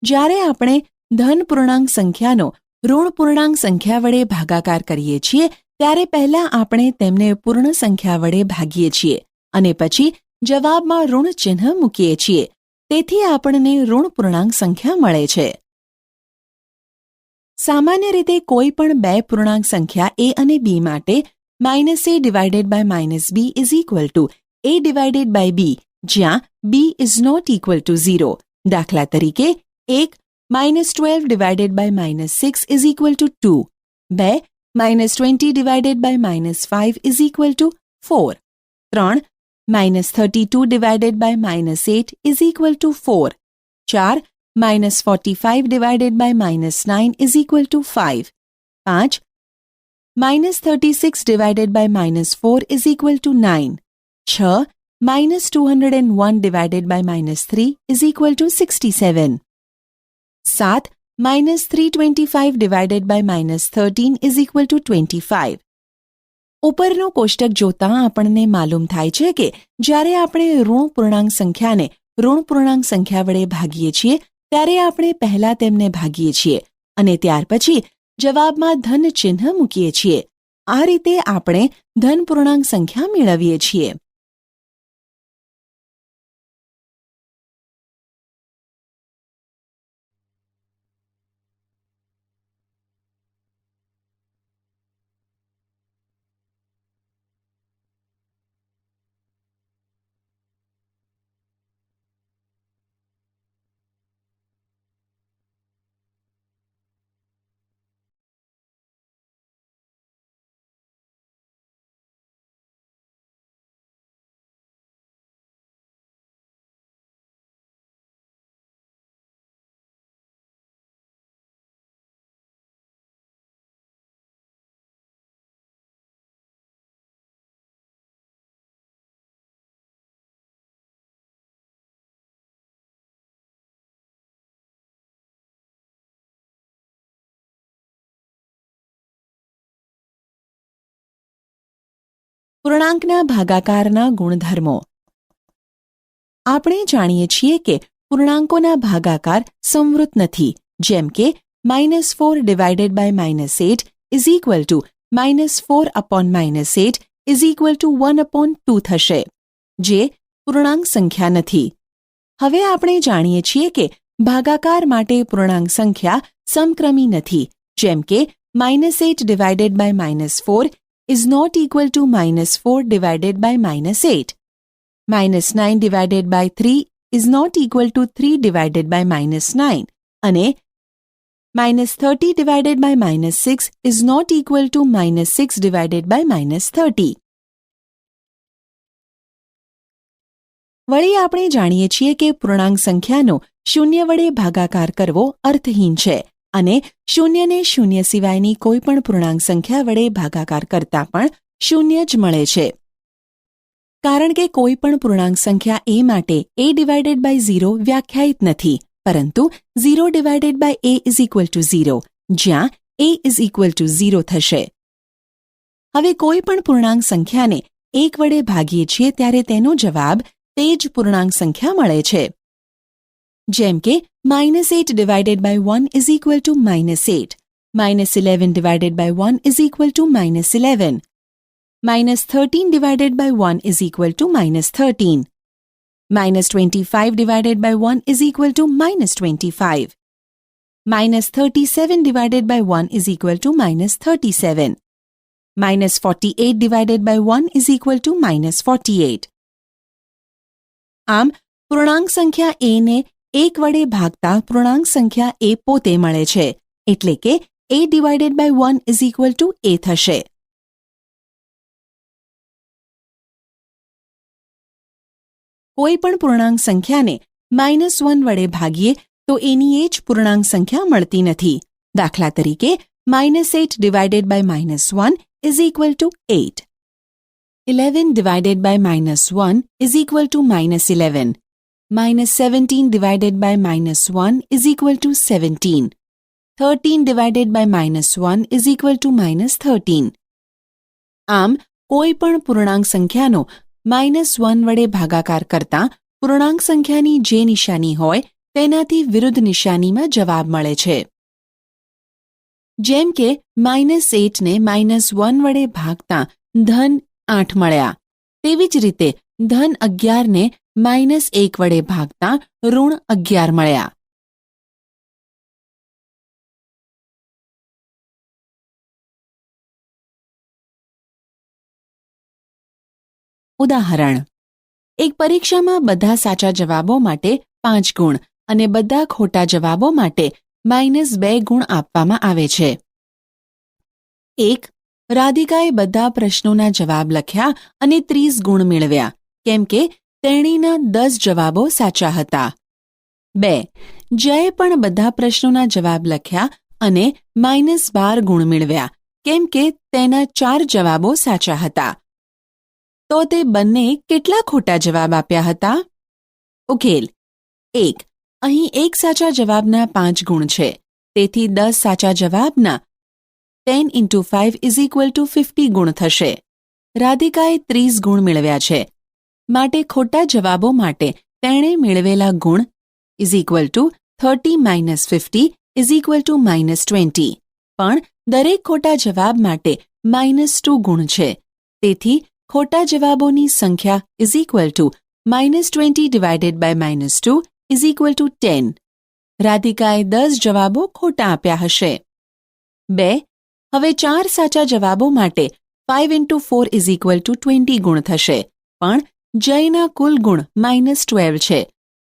જ્યારે આપણે ધન પૂર્ણાંક સંખ્યાનો ઋણ પૂર્ણાંક સંખ્યા વડે ભાગાકાર કરીએ છીએ ત્યારે પહેલા આપણે તેમને પૂર્ણ સંખ્યા વડે ભાગીએ છીએ અને પછી જવાબમાં ઋણ ચિહ્ન મૂકીએ છીએ, તેથી આપણને ઋણ પૂર્ણાંક સંખ્યા મળે છે. સામાન્ય રીતે કોઈ પણ 2 પૂર્ણાંક સંખ્યા a અને b માટે -a divided by -b is equal to a divided by b, જ્યાં b is not equal to 0. દાખલા તરીકે 12 divided by -6 is equal to 2. 20 divided by -5 is equal to 4. 32 divided by -8 is equal to 4. 45 divided by -9 is equal to 5. 36 divided by -4 is equal to 9. 201 divided by -3 is equal to 67. 325 divided by -13 is equal to 25. ઉપરનું કોષ્ટક જોતાં આપણને માલુમ થાય છે કે જ્યારે આપણે ઋણ પૂર્ણાંક સંખ્યાને ઋણ પૂર્ણાંક સંખ્યા વડે ભાગીએ છીએ ત્યારે આપણે પહેલા તેમને ભાગીએ છીએ અને ત્યાર પછી જવાબમાં ધન ચિહ્ન મૂકીએ છીએ. આ રીતે આપણે ધન પૂર્ણાંક સંખ્યા મેળવીએ છીએ. પૂર્ણાંકના ભાગાકારના ગુણધર્મો. આપણે જાણીએ છીએ કે પૂર્ણાંકોના ભાગાકાર સંવૃત નથી, જેમ કે -4 divided by -8 is equal to -4 upon -8 is equal to 1/2 થશે, જે પૂર્ણાંક સંખ્યા નથી. હવે આપણે જાણીએ છીએ કે ભાગાકાર માટે પૂર્ણાંક સંખ્યા સમક્રમી નથી, જેમ કે -8 divided by -4 is not equal to -4 divided by -8. -9 divided by 3 is not equal to 3 divided by -9. અને -30 divided by -6 is not equal to -6 divided by -30. વળી આપણે જાણીએ છીએ કે પૂર્ણાંક સંખ્યાનો શૂન્ય વડે ભાગાકાર કરવો અર્થહીન છે અને શૂન્યને શૂન્ય સિવાયની કોઈ પણ પૂર્ણાંક સંખ્યા વડે ભાગાકાર કરતા પણ શૂન્ય જ મળે છે. કારણ કે કોઈ પણ પૂર્ણાંક સંખ્યા a માટે a ડિવાઇડેડ બાય 0 વ્યાખ્યાયિત નથી, પરંતુ 0 divided by a is equal to 0, જ્યાં a ઇઝ ઇક્વલ ટુ 0 થશે. હવે કોઈ પણ પૂર્ણાંક સંખ્યાને 1 વડે ભાગીએ છીએ ત્યારે તેનો જવાબ તે જ પૂર્ણાંક સંખ્યા મળે છે. જેમ કે -8 divided by 1 is equal to -8, -11 divided by 1 is equal to -11, -13 divided by 1 is equal to -13, -25 divided by 1 is equal to -25, -37 divided by 1 is equal to -37, -48 divided by 1 is equal to -48. આમ પૂર્ણાંક સંખ્યા a ને 1 વડે ભાગતા પૂર્ણાંક સંખ્યા a પોતે મળે છે, એટલે કે a divided by 1 is equal to a થશે. કોઈ પણ પૂર્ણાંક સંખ્યાને -1 વડે ભાગીએ તો એની એ જ પૂર્ણાંક સંખ્યા મળતી નથી. દાખલા તરીકે -8 divided by -1 is equal to 8. 11 divided by -1 is equal to -11. -17 divided by -1 is equal to 17. 13 divided by -1 is equal to -13. આમ કોઈ પણ પૂર્ણાંક સંખ્યાનો -1 વડે ભાગાકાર કરતા પૂર્ણાંક સંખ્યાની જે નિશાની હોય તેનાથી વિરુદ્ધ નિશાનીમાં જવાબ મળે છે. જેમ કે -8 ને -1 વડે ભાગતા ધન 8 મળ્યા, તેવી જ રીતે ધન 11 ને -1 વડે ભાગતા ઋણ 11 મળ્યા. ઉદાહરણ: એક પરીક્ષામાં બધા સાચા જવાબો માટે 5 ગુણ અને બધા ખોટા જવાબો માટે -2 ગુણ આપવામાં આવે છે. 1. રાધિકાએ બધા પ્રશ્નોના જવાબ લખ્યા અને 30 ગુણ મેળવ્યા, કેમ કે તેણીના 10 જવાબો સાચા હતા. 2. જયે પણ બધા પ્રશ્નોના જવાબ લખ્યા અને -12 ગુણ મેળવ્યા, કેમ કે તેના 4 જવાબો સાચા હતા. તો તે બંને કેટલા ખોટા જવાબ આપ્યા હતા? ઉકેલ: 1. અહીં એક સાચા જવાબના 5 ગુણ છે, તેથી 10 સાચા જવાબના 10 into 5 is equal to 50 ગુણ થશે. રાધિકાએ 30 ગુણ મેળવ્યા છે, માટે ખોટા જવાબો માટે તેણે મેળવેલા ગુણ is equal to 30 minus 50 is equal to -20. પણ દરેક ખોટા જવાબ માટે -2 ગુણ છે. તેથી ખોટા જવાબોની સંખ્યા ઇઝ ઇક્વલ ટુ -20 divided by -2 is equal to 10. રાધિકાએ 10 જવાબો ખોટા આપ્યા હશે. 2. હવે 4 સાચા જવાબો માટે 5 × 4 ઇઝ ઇક્વલ ટુ 20 ગુણ થશે. પણ જયના કુલ ગુણ -12 છે.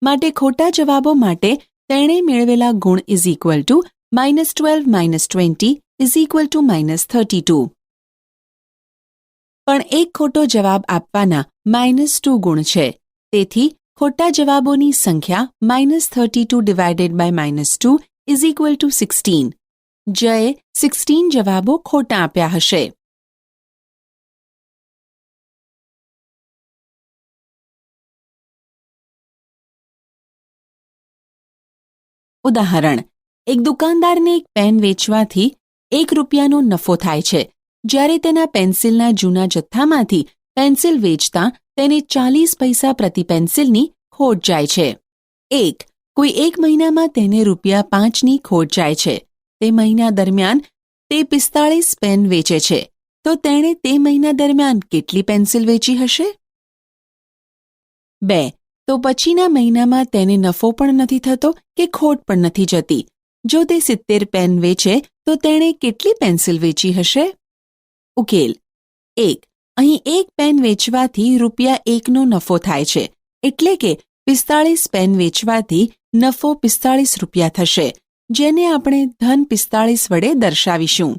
માટે ખોટા જવાબો માટે તેણે મેળવેલા ગુણ is equal to -12 - 20 is equal to -32. પણ એક ખોટો જવાબ આપવાના -2 ગુણ છે. તેથી ખોટા જવાબોની સંખ્યા -32 divided by -2 is equal to 16. જયે 16 જવાબો ખોટા આપ્યા હશે. ઉદાહરણ: એક દુકાનદારને એક પેન વેચવાથી ₹1 નફો થાય છે, જ્યારે તેના પેન્સિલના જૂના જથ્થામાંથી પેન્સિલ વેચતા તેને 40 પૈસા પ્રતિ પેન્સિલની ખોટ જાય છે. 1. કોઈ એક મહિનામાં તેને ₹5ની ખોટ જાય છે. તે મહિના દરમિયાન તે 45 પેન વેચે છે. તો તેણે તે મહિના દરમિયાન કેટલી પેન્સિલ વેચી હશે? 2. તો પછીના મહિનામાં તેને નફો પણ નથી થતો કે ખોટ પણ નથી જતી. જો તે 70 પેન વેચે તો તેણે કેટલી પેન્સિલ વેચી હશે? ઉકેલ: 1. અહીં એક પેન વેચવાથી ₹1નો નફો થાય છે, એટલે કે 45 પેન વેચવાથી નફો ₹45 થશે, જેને આપણે ધન 45 વડે દર્શાવીશું.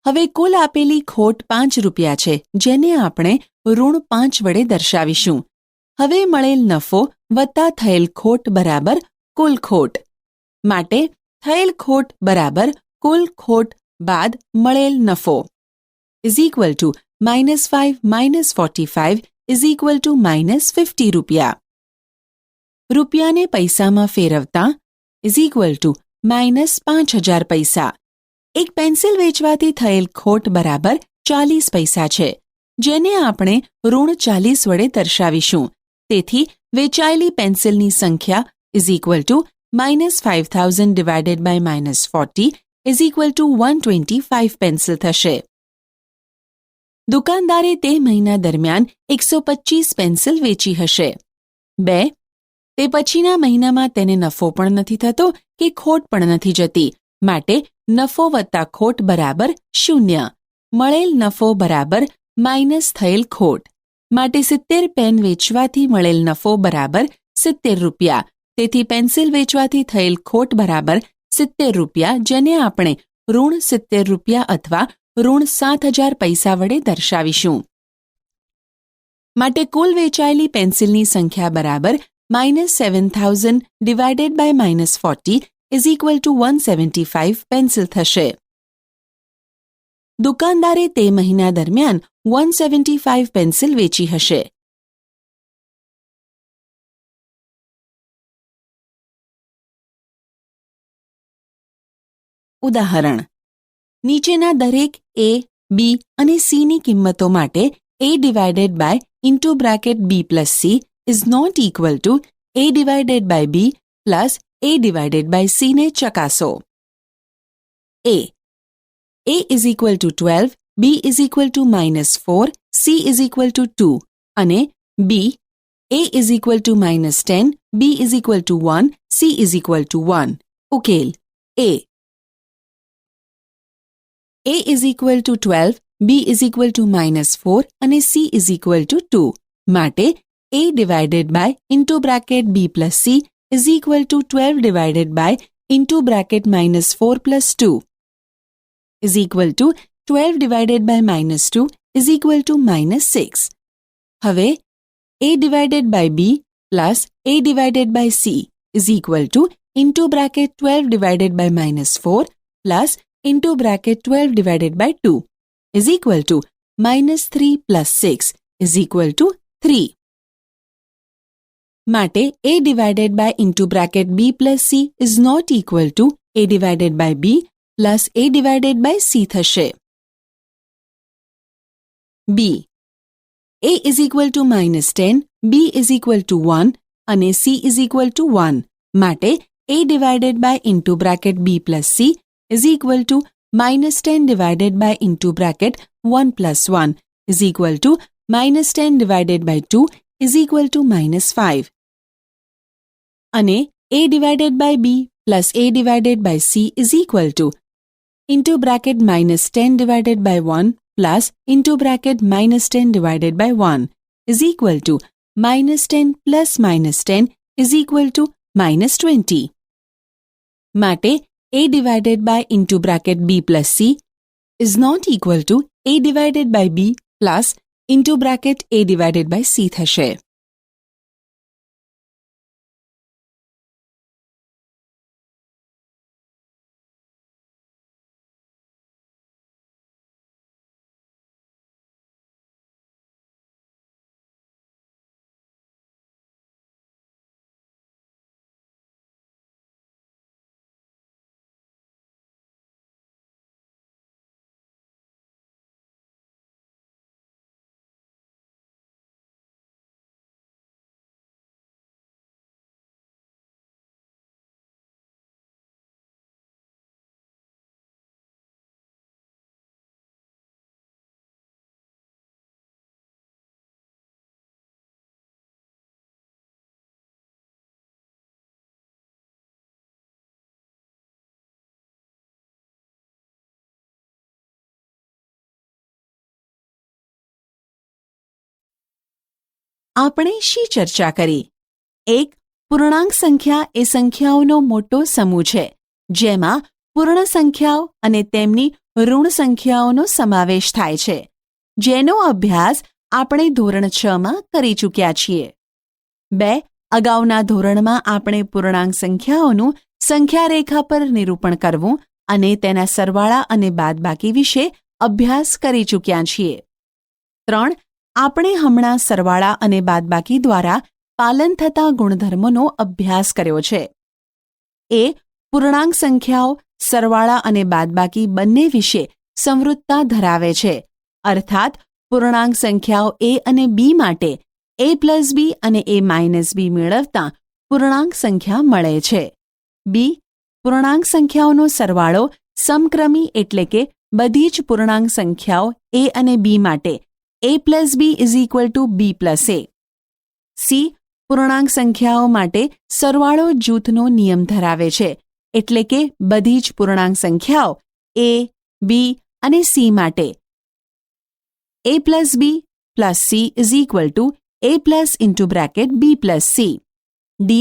હવે કુલ આપેલી ખોટ ₹5 છે, જેને આપણે ઋણ 5 વડે દર્શાવીશું. હવે મળેલ નફો વત્તા થયેલ ખોટ બરાબર કુલ ખોટ. માટે થયેલ ખોટ બરાબર કુલ ખોટ બાદ મળેલ નફો is equal to -5 - 45 is equal to -50 રૂપિયાને પૈસામાં ફેરવતા ઇઝ ઇક્વલ ટુ -5000 પૈસા. એક પેન્સિલ વેચવાથી થયેલ ખોટ બરાબર 40 પૈસા છે, જેને આપણે ઋણ 40 વડે દર્શાવીશું. તેથી વેચાયેલી પેન્સિલની સંખ્યા ઇઝ ઇક્વલ ટુ -5000 divided by -40 is equal to 125 pencil થશે. દુકાનદારે તે મહિના દરમિયાન 125 પેન્સિલ વેચી હશે. 2. તે પછીના મહિનામાં તેને નફો પણ નથી થતો કે ખોટ પણ નથી જતી. માટે નફો વત્તા ખોટ બરાબર 0. મળેલ નફો બરાબર માઇનસ થયેલ ખોટ. માટે 70 પેન વેચવાથી મળેલ નફો બરાબર ₹70. તેથી પેન્સિલ વેચવાથી થયેલ ખોટ બરાબર ₹70, જેને આપણે ઋણ ₹70 અથવા ઋણ 7000 પૈસા વડે દર્શાવીશું. માટે કુલ વેચાયેલી પેન્સિલની સંખ્યા બરાબર -7000 divided by -40 is equal to 175 pencil થશે. દુકાનદારે તે મહિના દરમિયાન 175 પેન્સિલ વેચી હશે. ઉદાહરણ: નીચેના દરેક A, B અને C ની કિંમતો માટે A divided by into bracket B plus C is not equal to A divided by B plus A divided by C ને ચકાસો. A is equal to 12, B is equal to -4, C is equal to 2 અને B A is equal to -10, B is equal to 1, C is equal to 1. ઉકેલ: A is equal to 12, B is equal to -4 અને C is equal to 2. માટે A divided by into bracket B plus C is equal to 12 divided by into bracket -4 plus 2 is equal to 12 divided by -2 is equal to -6. હવે A divided by B plus A divided by C is equal to into bracket 12 divided by -4 plus into bracket 12 divided by 2 is equal to -3 plus 6 is equal to 3. માટે A divided by into bracket B plus C is not equal to A divided by B plus A divided by C થશે. B A is equal to -10, B is equal to 1 અને C is equal to 1. માટે A divided by into bracket B plus C is equal to -10 divided by into bracket 1 plus 1 is equal to -10 divided by 2 is equal to -5. અને a divided by b plus a divided by c is equal to into bracket -10 divided by 1 plus into bracket -10 divided by 1 is equal to -10 plus -10 is equal to -20. માટે a divided by into bracket b plus c is not equal to a divided by b plus into bracket a divided by c થશે. આપણે શી ચર્ચા કરી? એક, પૂર્ણાંક સંખ્યા એ સંખ્યાઓનો મોટો સમૂહ છે જેમાં પૂર્ણ સંખ્યાઓ અને તેમની ઋણ સંખ્યાઓનો સમાવેશ થાય છે, જેનો અભ્યાસ આપણે ધોરણ 6માં કરી ચૂક્યા છીએ. 2, અગાઉના ધોરણમાં આપણે પૂર્ણાંક સંખ્યાઓનું સંખ્યારેખા પર નિરૂપણ કરવું અને તેના સરવાળા અને બાદબાકી વિશે અભ્યાસ કરી ચૂક્યા છીએ. 3, આપણે હમણાં સરવાળા અને બાદબાકી દ્વારા પાલન થતા ગુણધર્મોનો અભ્યાસ કર્યો છે. એ પૂર્ણાંક સંખ્યાઓ સરવાળા અને બાદબાકી બંને વિશે સંવૃત્તતા ધરાવે છે, અર્થાત પૂર્ણાંક સંખ્યાઓ a અને b માટે a પ્લસ b અને a માઇનસ b મેળવતા પૂર્ણાંક સંખ્યા મળે છે. b, પૂર્ણાંક સંખ્યાઓનો સરવાળો સમક્રમી એટલે કે બધી જ પૂર્ણાંક સંખ્યાઓ a અને b માટે a plus b is equal to b plus a. c, પૂર્ણાંક સંખ્યાઓ માટે સરવાળો જૂથનો નિયમ ધરાવે છે, એટલે કે બધી જ પૂર્ણાંક સંખ્યાઓ a, b અને c માટે a plus b plus c is equal to a plus into bracket b plus c. d,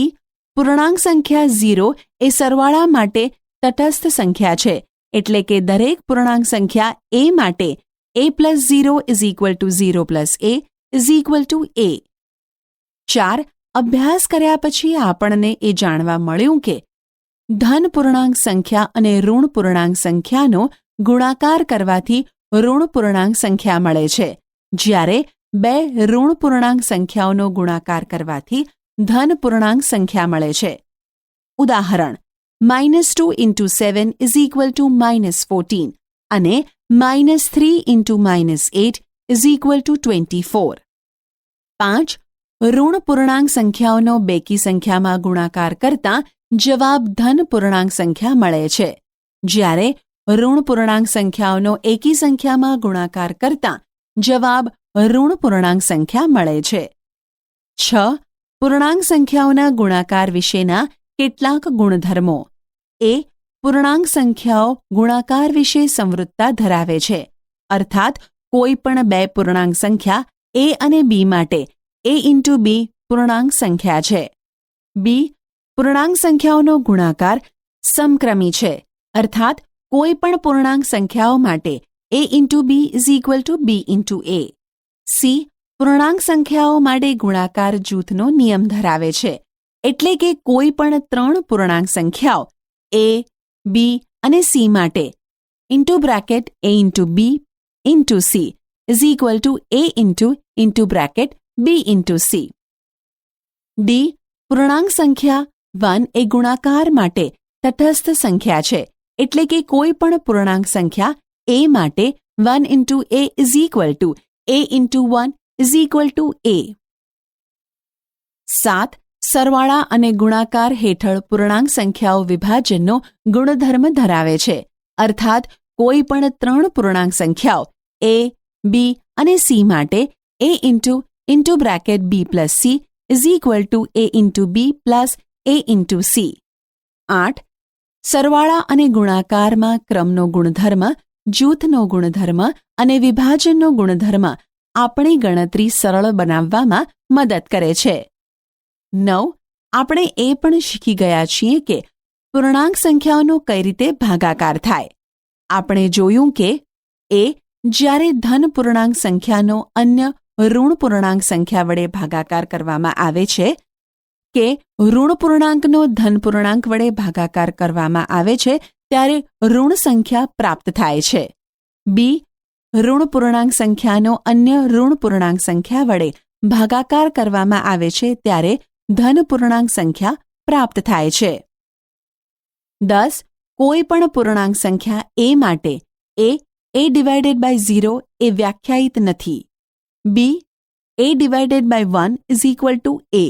પૂર્ણાંક સંખ્યા 0 એ સરવાળા માટે તટસ્થ સંખ્યા છે, એટલે કે દરેક પૂર્ણાંક સંખ્યા a માટે a plus 0 is equal to 0 plus a is equal to a. 4, અભ્યાસ કર્યા પછી આપણને એ જાણવા મળ્યું કે ધન પૂર્ણાંક સંખ્યા અને ઋણ પૂર્ણાંક સંખ્યાનો ગુણાકાર કરવાથી ઋણ પૂર્ણાંક સંખ્યા મળે છે, જ્યારે બે ઋણ પૂર્ણાંક સંખ્યાઓનો ગુણાકાર કરવાથી ધન પૂર્ણાંક સંખ્યા મળે છે. ઉદાહરણ, -2 into 7 is equal to -14 અને -3 into -8 is equal to 24. 5, ઋણ પૂર્ણાંક સંખ્યાઓનો બેકી સંખ્યામાં ગુણાકાર કરતા જવાબ ધન પૂર્ણાંક સંખ્યા મળે છે, જ્યારે ઋણ પૂર્ણાંક સંખ્યાઓનો એકી સંખ્યામાં ગુણાકાર કરતા જવાબ ઋણ પૂર્ણાંક સંખ્યા મળે છે. 6, પૂર્ણાંક સંખ્યાઓના ગુણાકાર વિશેના કેટલાક ગુણધર્મો. એ, પૂર્ણાંક સંખ્યાઓ ગુણાકાર વિશે સંવૃત્તતા ધરાવે છે, અર્થાત કોઈ પણ બે પૂર્ણાંક સંખ્યા a અને b માટે a into b પૂર્ણાંક સંખ્યા છે. b, પૂર્ણાંક સંખ્યાઓનો ગુણાકાર સમક્રમી છે, અર્થાત કોઈ પણ પૂર્ણાંક સંખ્યાઓ માટે a into b is equal to b into a. c, પૂર્ણાંક સંખ્યાઓ માટે ગુણાકાર જૂથનો નિયમ ધરાવે છે, એટલે કે કોઈ પણ ત્રણ પૂર્ણાંક સંખ્યાઓ a, b અને c માટે into bracket a into b into c is equal to a into bracket b into c. d, પૂર્ણાંક સંખ્યા 1 એ ગુણાકાર માટે તટસ્થ સંખ્યા છે, એટલે કે કોઈ પણ પૂર્ણાંક સંખ્યા a માટે 1 into a is equal to a into 1 is equal to a. 7, સરવાળા અને ગુણાકાર હેઠળ પૂર્ણાંક સંખ્યાઓ વિભાજનનો ગુણધર્મ ધરાવે છે, અર્થાત કોઈ પણ 3 પૂર્ણાંક સંખ્યાઓ a, b અને c માટે a into bracket b plus c is equal to a into b plus a into c. 8. સરવાળા અને ગુણાકારમાં ક્રમનો ગુણધર્મ, જૂથનો ગુણધર્મ અને વિભાજનનો ગુણધર્મ આપણી ગણતરી સરળ બનાવવામાં મદદ કરે છે. 9. આપણે એ પણ શીખી ગયા છીએ કે પૂર્ણાંક સંખ્યાઓનો કઈ રીતે ભાગાકાર થાય. આપણે જોયું કે એ જ્યારે ધન પૂર્ણાંક સંખ્યાનો અન્ય ઋણ પૂર્ણાંક સંખ્યા વડે ભાગાકાર કરવામાં આવે છે કે ઋણ પૂર્ણાંકનો ધન પૂર્ણાંક વડે ભાગાકાર કરવામાં આવે છે ત્યારે ઋણ સંખ્યા પ્રાપ્ત થાય છે. બી. ઋણ પૂર્ણાંક સંખ્યાનો અન્ય ઋણ પૂર્ણાંક સંખ્યા વડે ભાગાકાર કરવામાં આવે છે ત્યારે ધન પૂર્ણાંક સંખ્યા પ્રાપ્ત થાય છે. 10. કોઈ પણ પૂર્ણાંક સંખ્યા a માટે a/0 એ વ્યાખ્યાયિત નથી. b a/1 is equal to a.